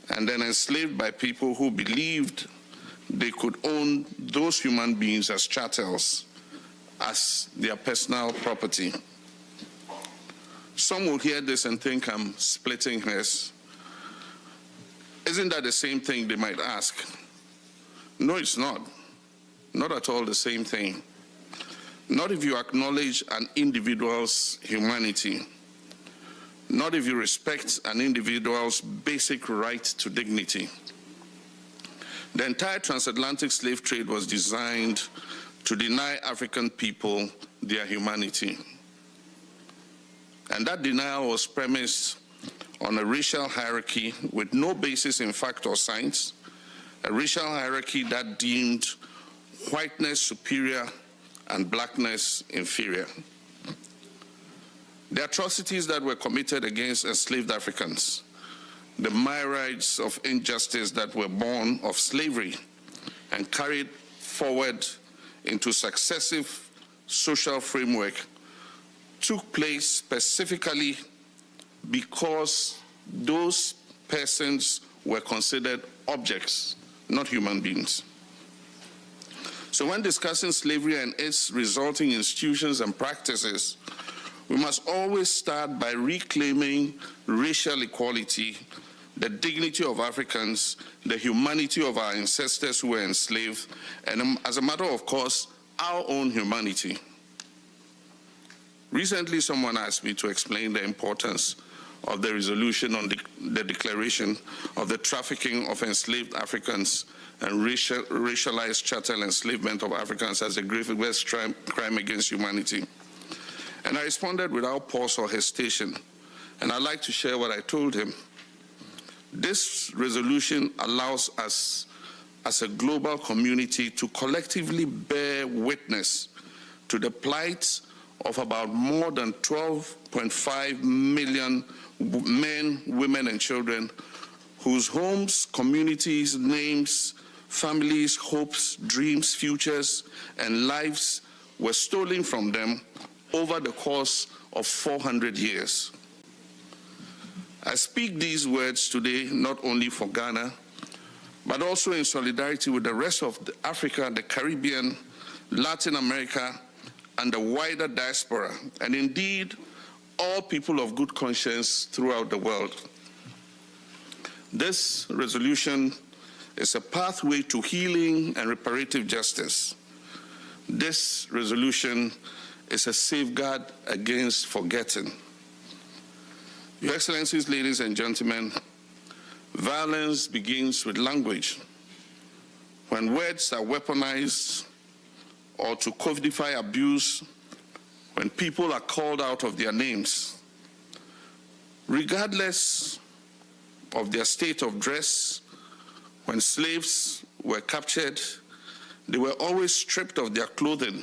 and then enslaved by people who believed they could own those human beings as chattels, as their personal property. Some will hear this and think I'm splitting hairs. Isn't that the same thing, they might ask? No, it's not. Not at all the same thing. Not if you acknowledge an individual's humanity. Not if you respect an individual's basic right to dignity. The entire transatlantic slave trade was designed to deny African people their humanity. And that denial was premised on a racial hierarchy with no basis in fact or science, a racial hierarchy that deemed whiteness superior and blackness inferior. The atrocities that were committed against enslaved Africans, the myriads of injustice that were born of slavery and carried forward into successive social framework, took place specifically because those persons were considered objects not human beings. So when discussing slavery and its resulting institutions and practices, we must always start by reclaiming racial equality, the dignity of Africans, the humanity of our ancestors who were enslaved, and as a matter of course, our own humanity. Recently, someone asked me to explain the importance of the resolution on the declaration of the trafficking of enslaved Africans and racialized chattel enslavement of Africans as the gravest crime against humanity. And I responded without pause or hesitation, and I'd like to share what I told him. This resolution allows us as a global community to collectively bear witness to the plight of about more than 12.5 million men, women, and children whose homes, communities, names, families, hopes, dreams, futures, and lives were stolen from them over the course of 400 years. I speak these words today not only for Ghana, but also in solidarity with the rest of Africa, the Caribbean, Latin America, and the wider diaspora, and indeed all people of good conscience throughout the world. This resolution is a pathway to healing and reparative justice. This resolution is a safeguard against forgetting. Your Excellencies, ladies and gentlemen, violence begins with language. When words are weaponized or to codify abuse, when people are called out of their names, regardless of their state of dress, when slaves were captured, they were always stripped of their clothing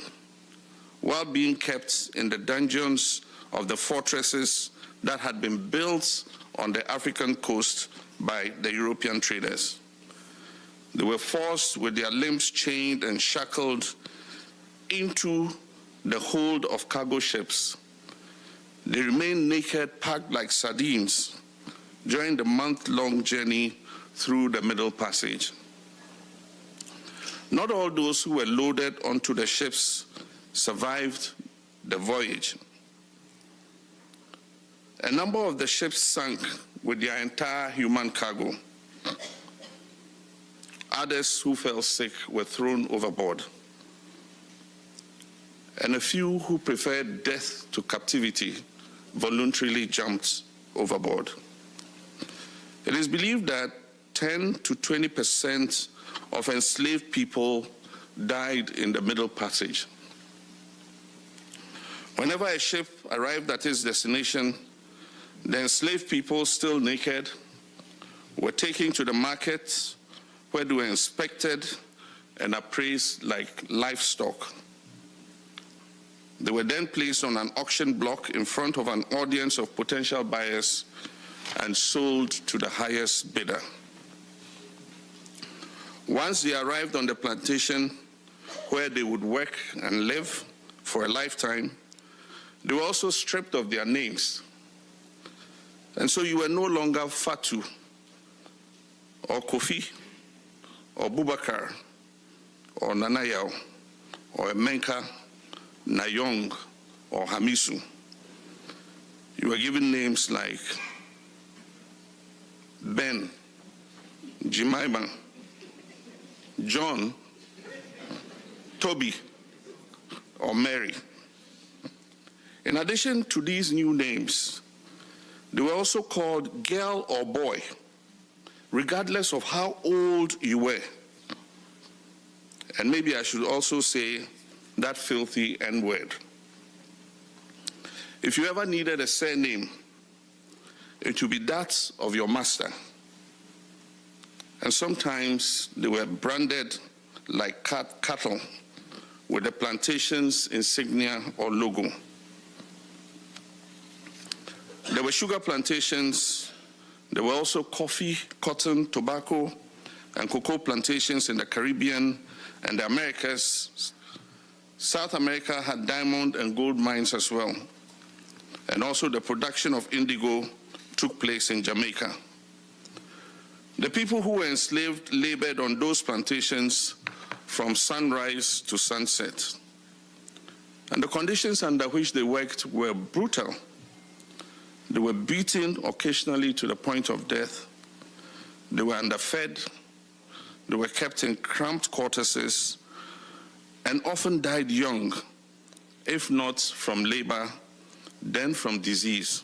while being kept in the dungeons of the fortresses that had been built on the African coast by the European traders. They were forced with their limbs chained and shackled into the hold of cargo ships. They remained naked, packed like sardines during the month-long journey through the Middle Passage. Not all those who were loaded onto the ships survived the voyage. A number of the ships sank with their entire human cargo. Others who fell sick were thrown overboard. And a few who preferred death to captivity voluntarily jumped overboard. It is believed that 10 to 20% of enslaved people died in the Middle Passage. Whenever a ship arrived at its destination, the enslaved people, still naked, were taken to the market where they were inspected and appraised like livestock. They were then placed on an auction block in front of an audience of potential buyers and sold to the highest bidder. Once they arrived on the plantation where they would work and live for a lifetime, they were also stripped of their names. And so you were no longer Fatu, or Kofi, or Bubakar, or Nanayao, or Emenka, Nayong, or Hamisu. You were given names like Ben, Jemima, John, Toby, or Mary. In addition to these new names, they were also called girl or boy, regardless of how old you were. And maybe I should also say that filthy N-word. If you ever needed a surname, it would be that of your master. And sometimes they were branded like cattle with the plantation's insignia or logo. There were sugar plantations. There were also coffee, cotton, tobacco, and cocoa plantations in the Caribbean and the Americas. South America had diamond and gold mines as well. And also the production of indigo took place in Jamaica. The people who were enslaved labored on those plantations from sunrise to sunset. And the conditions under which they worked were brutal. They were beaten occasionally to the point of death. They were underfed. They were kept in cramped quarters and often died young, if not from labor, then from disease.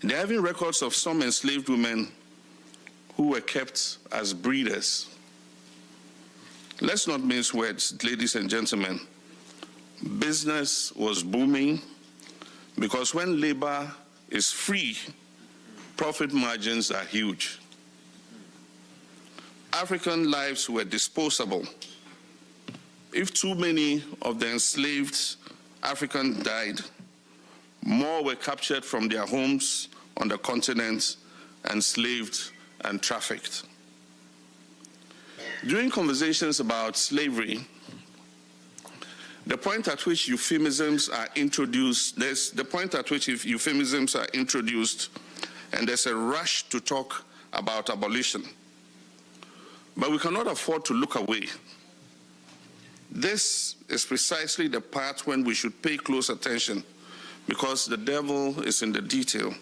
There have been records of some enslaved women who were kept as breeders. Let's not mince words, ladies and gentlemen. Business was booming because when labor is free, profit margins are huge. African lives were disposable. If too many of the enslaved Africans died, more were captured from their homes on the continent, enslaved and trafficked. During conversations about slavery, the point at which euphemisms are introduced, and there's a rush to talk about abolition. But we cannot afford to look away. This is precisely the part when we should pay close attention, because the devil is in the detail.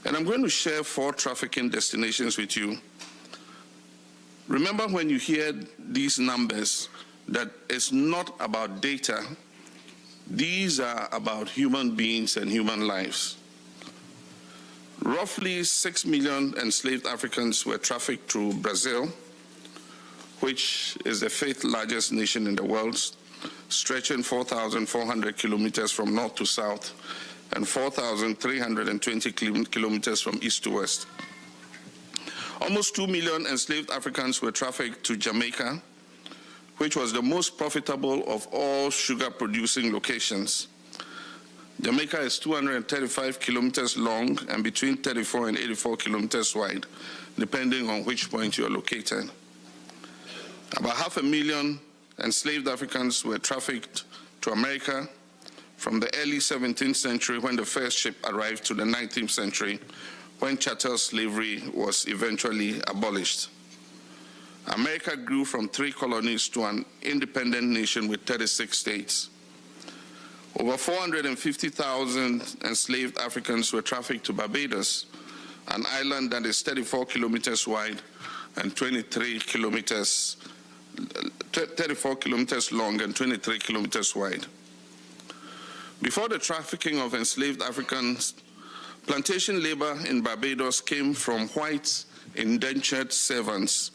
And I'm going to share 4 trafficking destinations with you. Remember, when you hear these numbers, that it's not about data. These are about human beings and human lives. Roughly 6 million enslaved Africans were trafficked to Brazil, which is the 5th largest nation in the world, stretching 4,400 kilometers from north to south and 4,320 kilometers from east to west. Almost 2 million enslaved Africans were trafficked to Jamaica, which was the most profitable of all sugar-producing locations. Jamaica is 235 kilometers long and between 34 and 84 kilometers wide, depending on which point you are located. About 500,000 enslaved Africans were trafficked to America from the early 17th century, when the first ship arrived, to the 19th century, when chattel slavery was eventually abolished. America grew from 3 colonies to an independent nation with 36 states. Over 450,000 enslaved Africans were trafficked to Barbados, an island that is 34 kilometers wide and 34 kilometers long and 23 kilometers wide. Before the trafficking of enslaved Africans, plantation labor in Barbados came from white indentured servants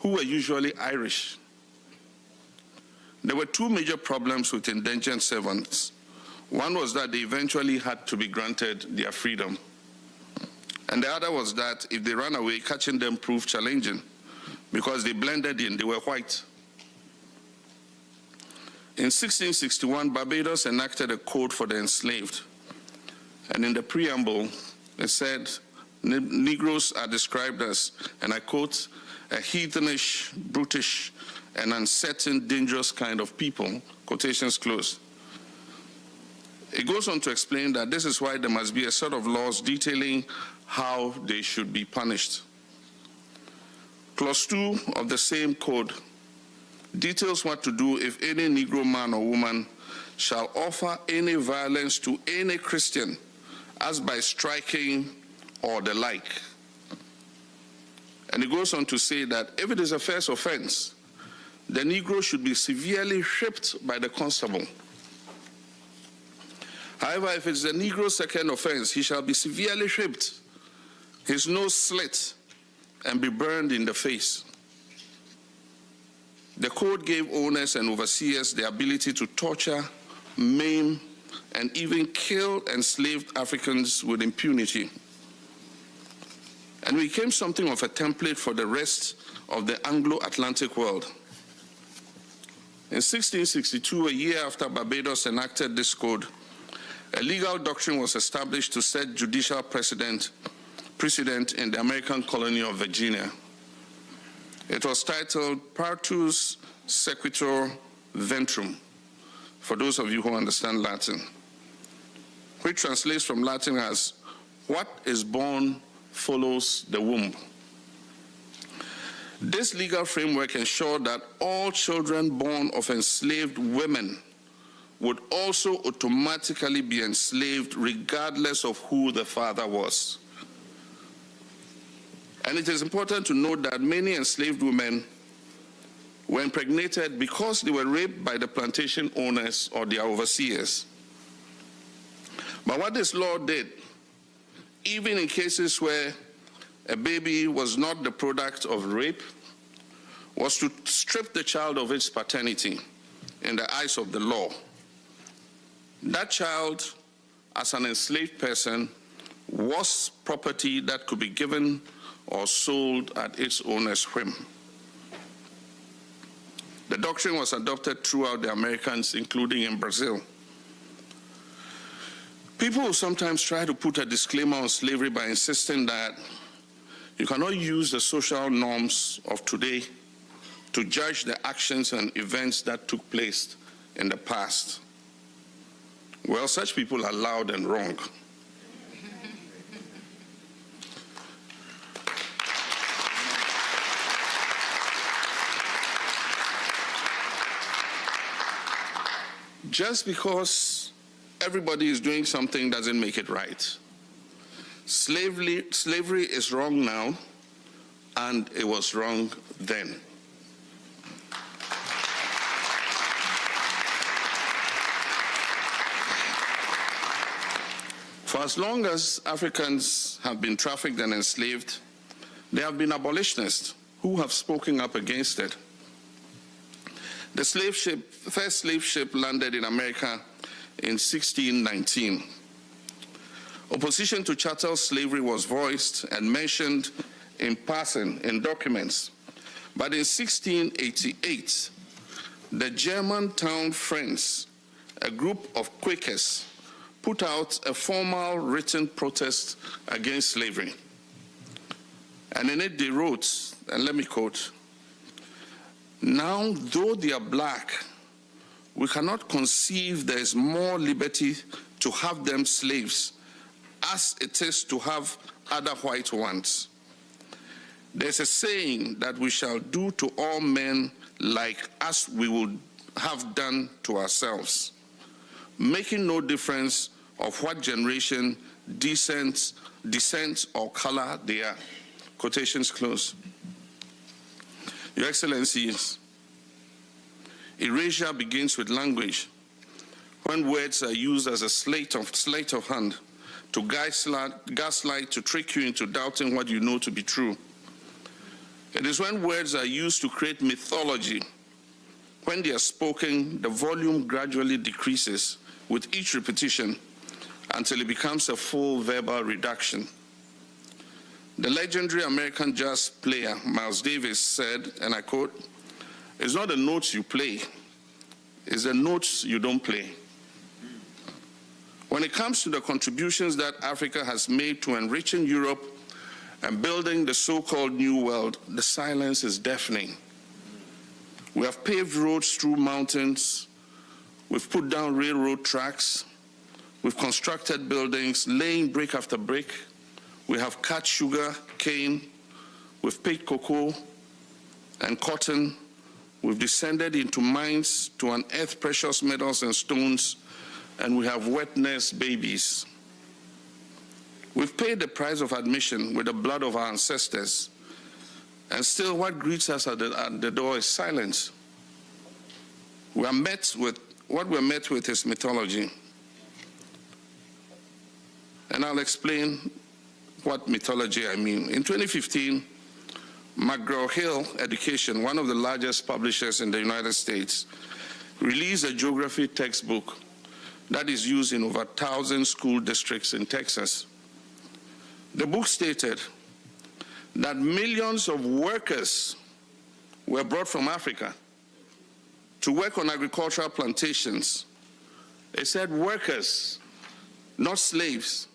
who were usually Irish. There were 2 major problems with indentured servants. One was that they eventually had to be granted their freedom. And the other was that if they ran away, catching them proved challenging because they blended in, they were white. In 1661, Barbados enacted a code for the enslaved. And in the preamble, it said, Negroes are described as, and I quote, a heathenish, brutish, and uncertain, dangerous kind of people, quotations closed. It goes on to explain that this is why there must be a set of laws detailing how they should be punished. Clause 2 of the same code details what to do if any Negro man or woman shall offer any violence to any Christian, as by striking or the like. And it goes on to say that if it is a first offense, the Negro should be severely whipped by the constable. However, if it's the Negro's second offense, he shall be severely whipped, his nose slit, and be burned in the face. The code gave owners and overseers the ability to torture, maim, and even kill enslaved Africans with impunity. And we became something of a template for the rest of the Anglo-Atlantic world. In 1662, a year after Barbados enacted this code, a legal doctrine was established to set judicial precedent in the American colony of Virginia. It was titled Partus Sequitur Ventrum, for those of you who understand Latin, which translates from Latin as, what is born follows the womb. This legal framework ensured that all children born of enslaved women would also automatically be enslaved regardless of who the father was. And it is important to note that many enslaved women were impregnated because they were raped by the plantation owners or their overseers. But what this law did, even in cases where a baby was not the product of rape, was to strip the child of its paternity in the eyes of the law. That child, as an enslaved person, was property that could be given or sold at its owner's whim. The doctrine was adopted throughout the Americas, including in Brazil. People will sometimes try to put a disclaimer on slavery by insisting that you cannot use the social norms of today to judge the actions and events that took place in the past. Well, such people are loud and wrong. Just because everybody is doing something doesn't make it right. Slavery is wrong now, and it was wrong then. For as long as Africans have been trafficked and enslaved, there have been abolitionists who have spoken up against it. The first slave ship landed in America in 1619. Opposition to chattel slavery was voiced and mentioned in passing in documents. But in 1688, the German town Friends, a group of Quakers, put out a formal written protest against slavery. And in it they wrote, and let me quote, "Now, though they are black, we cannot conceive there is more liberty to have them slaves as it is to have other white ones. There's a saying that we shall do to all men like as we would have done to ourselves, making no difference of what generation, descent, or color they are." Quotations close. Your Excellencies, erasure begins with language. When words are used as a sleight of hand to gaslight, to trick you into doubting what you know to be true. It is when words are used to create mythology. When they are spoken, the volume gradually decreases with each repetition until it becomes a full verbal reduction. The legendary American jazz player Miles Davis said, and I quote, "It's not the notes you play, it's the notes you don't play." When it comes to the contributions that Africa has made to enriching Europe and building the so-called New World, the silence is deafening. We have paved roads through mountains, we've put down railroad tracks, we've constructed buildings, laying brick after brick. We have cut sugar, cane, we've picked cocoa and cotton. We've descended into mines to unearth precious metals and stones, and we have wet-nursed babies. We've paid the price of admission with the blood of our ancestors, and still what greets us at the door is silence. What we're met with is mythology. And I'll explain what mythology I mean. In 2015, McGraw-Hill Education, one of the largest publishers in the United States, released a geography textbook that is used in over 1,000 school districts in Texas. The book stated that millions of workers were brought from Africa to work on agricultural plantations. It said workers, not slaves.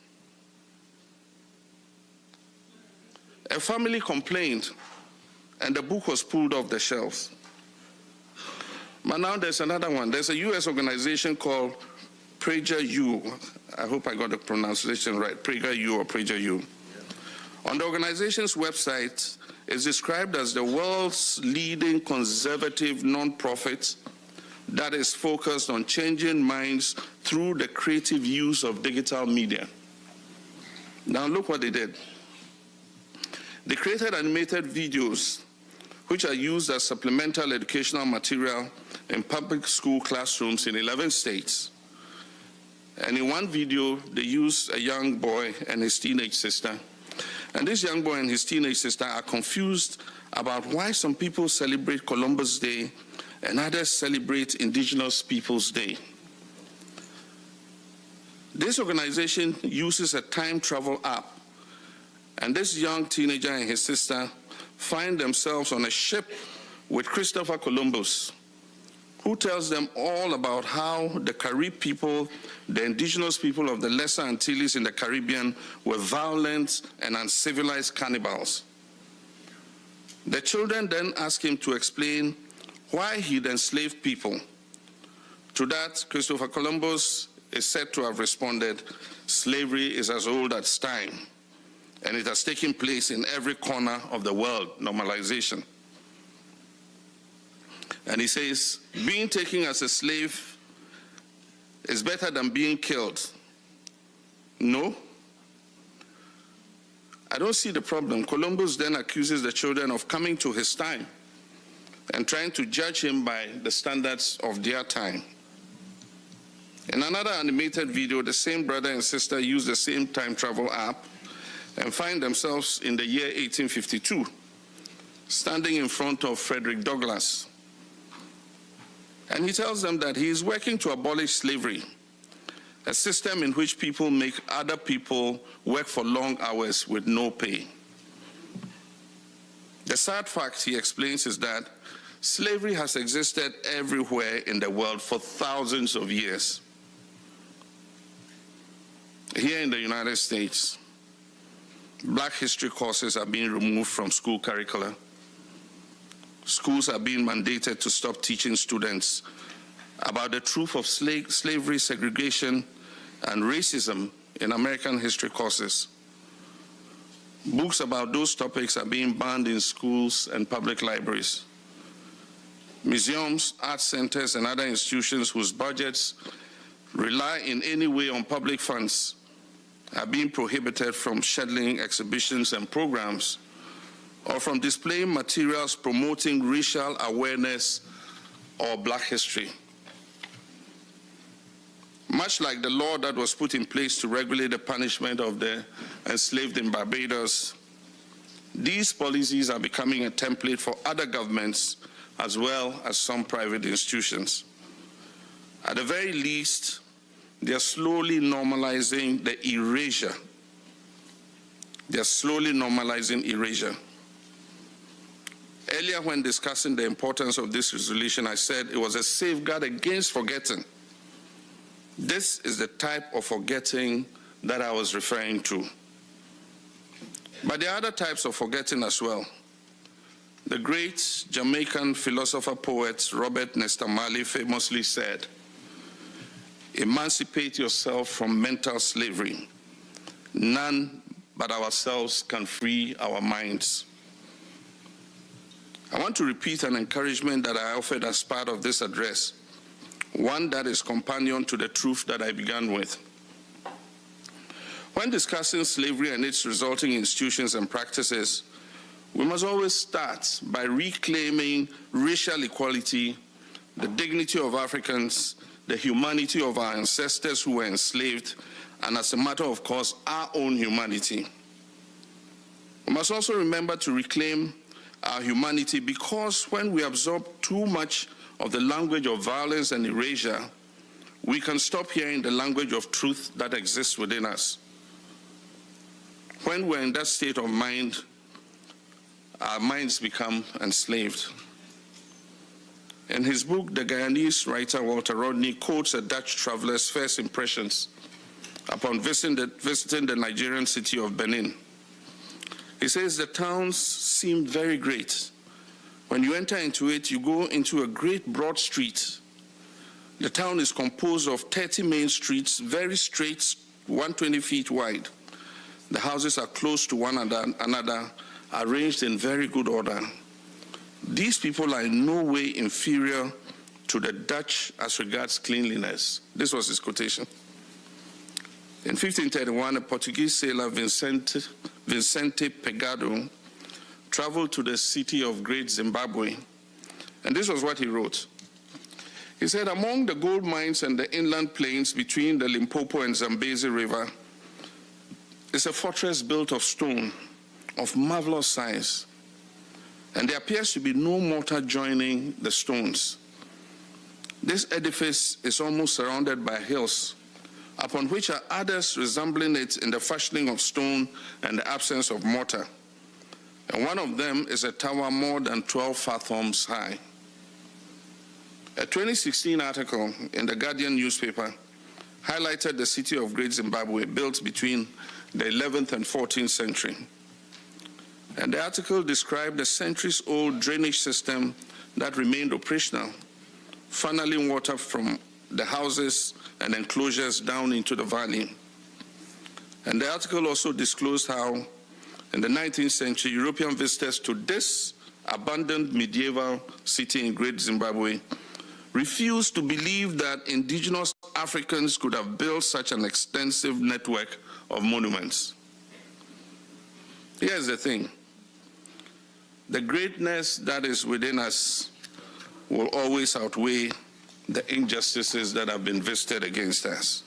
A family complained, and the book was pulled off the shelves. But now there's another one. There's a U.S. organization called PragerU. I hope I got the pronunciation right. PragerU or PragerU. On the organization's website, it's described as the world's leading conservative nonprofit that is focused on changing minds through the creative use of digital media. Now look what they did. They created animated videos which are used as supplemental educational material in public school classrooms in 11 states. And in one video, they used a young boy and his teenage sister. And this young boy and his teenage sister are confused about why some people celebrate Columbus Day and others celebrate Indigenous Peoples Day. This organization uses a time travel app, and this young teenager and his sister find themselves on a ship with Christopher Columbus, who tells them all about how the Carib people, the indigenous people of the Lesser Antilles in the Caribbean, were violent and uncivilized cannibals. The children then ask him to explain why he'd enslaved people. To that, Christopher Columbus is said to have responded, "Slavery is as old as time, and it has taken place in every corner of the world," normalization. And he says, being taken as a slave is better than being killed. No, I don't see the problem. Columbus then accuses the children of coming to his time and trying to judge him by the standards of their time. In another animated video, the same brother and sister use the same time travel app and find themselves in the year 1852, standing in front of Frederick Douglass. And he tells them that he is working to abolish slavery, a system in which people make other people work for long hours with no pay. The sad fact, he explains, is that slavery has existed everywhere in the world for thousands of years. Here in the United States, Black history courses are being removed from school curricula. Schools are being mandated to stop teaching students about the truth of slavery, segregation, and racism in American history courses. Books about those topics are being banned in schools and public libraries. Museums, art centers, and other institutions whose budgets rely in any way on public funds are being prohibited from scheduling exhibitions and programs or from displaying materials promoting racial awareness or Black history. Much like the law that was put in place to regulate the punishment of the enslaved in Barbados, these policies are becoming a template for other governments as well as some private institutions. At the very least, they are slowly normalizing the erasure. They are slowly normalizing erasure. Earlier, when discussing the importance of this resolution, I said it was a safeguard against forgetting. This is the type of forgetting that I was referring to. But there are other types of forgetting as well. The great Jamaican philosopher-poet Robert Nesta Marley famously said, "Emancipate yourself from mental slavery. None but ourselves can free our minds." I want to repeat an encouragement that I offered as part of this address, one that is companion to the truth that I began with. When discussing slavery and its resulting institutions and practices, we must always start by reclaiming racial equality, the dignity of Africans, the humanity of our ancestors who were enslaved, and as a matter of course, our own humanity. We must also remember to reclaim our humanity, because when we absorb too much of the language of violence and erasure, we can stop hearing the language of truth that exists within us. When we're in that state of mind, our minds become enslaved. In his book, the Guyanese writer Walter Rodney quotes a Dutch traveler's first impressions upon visiting the Nigerian city of Benin. He says the towns seemed very great. When you enter into it, you go into a great broad street. The town is composed of 30 main streets, very straight, 120 feet wide. The houses are close to one another, arranged in very good order. These people are in no way inferior to the Dutch as regards cleanliness. This was his quotation. In 1531, a Portuguese sailor, Vicente Pegado, traveled to the city of Great Zimbabwe, and this was what he wrote. He said, among the gold mines and the inland plains between the Limpopo and Zambezi River is a fortress built of stone of marvelous size, and there appears to be no mortar joining the stones. This edifice is almost surrounded by hills, upon which are others resembling it in the fashioning of stone and the absence of mortar. And one of them is a tower more than 12 fathoms high. A 2016 article in the Guardian newspaper highlighted the city of Great Zimbabwe, built between the 11th and 14th century. And the article described a centuries-old drainage system that remained operational, funneling water from the houses and enclosures down into the valley. And the article also disclosed how, in the 19th century, European visitors to this abandoned medieval city in Great Zimbabwe refused to believe that indigenous Africans could have built such an extensive network of monuments. Here's the thing. The greatness that is within us will always outweigh the injustices that have been visited against us.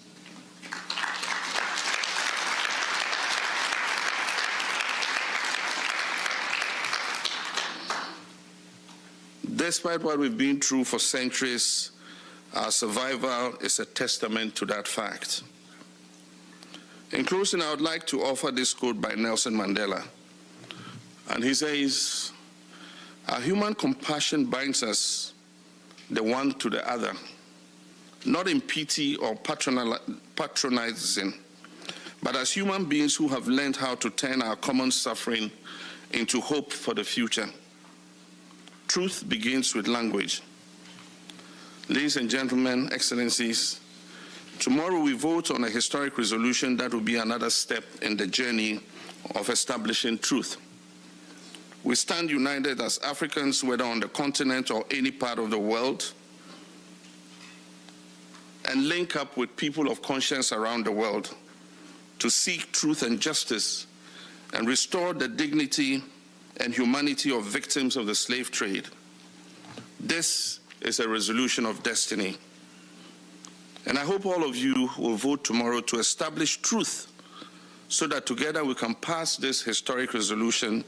Despite what we've been through for centuries, our survival is a testament to that fact. In closing, I would like to offer this quote by Nelson Mandela. And he says, our human compassion binds us the one to the other, not in pity or patronizing, but as human beings who have learned how to turn our common suffering into hope for the future. Truth begins with language. Ladies and gentlemen, excellencies, tomorrow we vote on a historic resolution that will be another step in the journey of establishing truth. We stand united as Africans, whether on the continent or any part of the world, and link up with people of conscience around the world to seek truth and justice and restore the dignity and humanity of victims of the slave trade. This is a resolution of destiny. And I hope all of you will vote tomorrow to establish truth so that together we can pass this historic resolution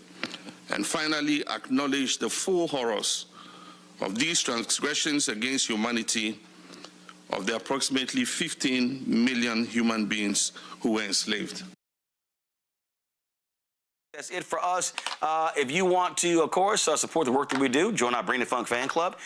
and finally acknowledge the full horrors of these transgressions against humanity of the approximately 15 million human beings who were enslaved. That's it for us. If you want to, of course, support the work that we do, join our Bring the Funk fan club.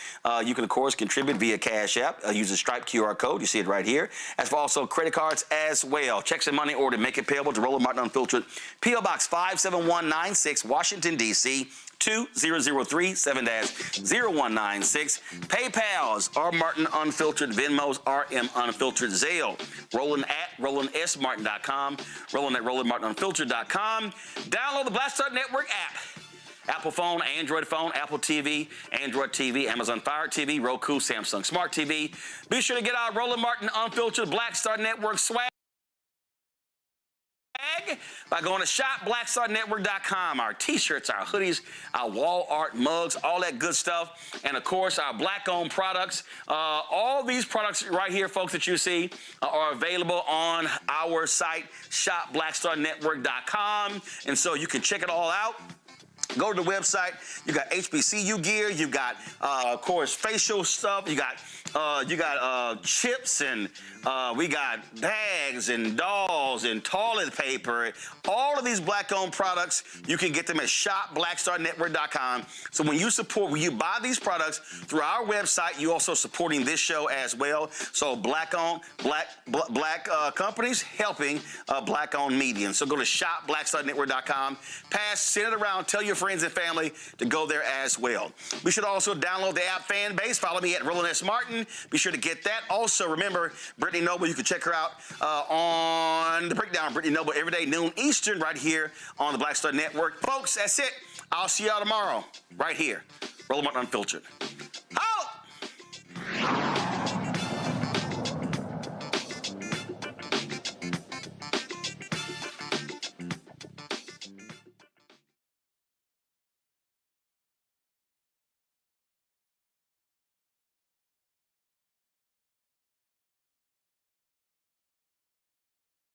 You can, of course, contribute via Cash App. Use the Stripe QR code. You see it right here. As for also credit cards as well. Checks and money order. Make it payable to Roland Martin Unfiltered. P.O. Box 57196, Washington, D.C. 20037-0196. PayPal's R Martin Unfiltered, Venmo's RM Unfiltered, Zelle. Roland at RolandSMartin.com. Roland at RolandMartinUnfiltered.com. Download the Black Star Network app. Apple phone, Android phone, Apple TV, Android TV, Amazon Fire TV, Roku, Samsung Smart TV. Be sure to get our Roland Martin Unfiltered Black Star Network swag by going to shopblackstarnetwork.com. Our t-shirts, our hoodies, our wall art mugs, all that good stuff. And of course, our black-owned products. All these products right here, folks, that you see are available on our site, shopblackstarnetwork.com. And so you can check it all out. Go to the website. You got HBCU gear. You got, of course, facial stuff. You got chips, and we got bags and dolls and toilet paper. All of these black-owned products, you can get them at shopblackstarnetwork.com. So when you buy these products through our website, you also supporting this show as well. So black-owned, black companies helping black-owned media. So go to shopblackstarnetwork.com. Send it around. Tell your friends. friends and family to go there as well. Be sure to also download the app Fan Base. Follow me at Roland S. Martin. Be sure to get that. Also, remember, Brittany Noble, you can check her out on The Breakdown. Brittany Noble every day, noon Eastern, right here on the Black Star Network. Folks, that's it. I'll see y'all tomorrow, right here. Roland Martin Unfiltered.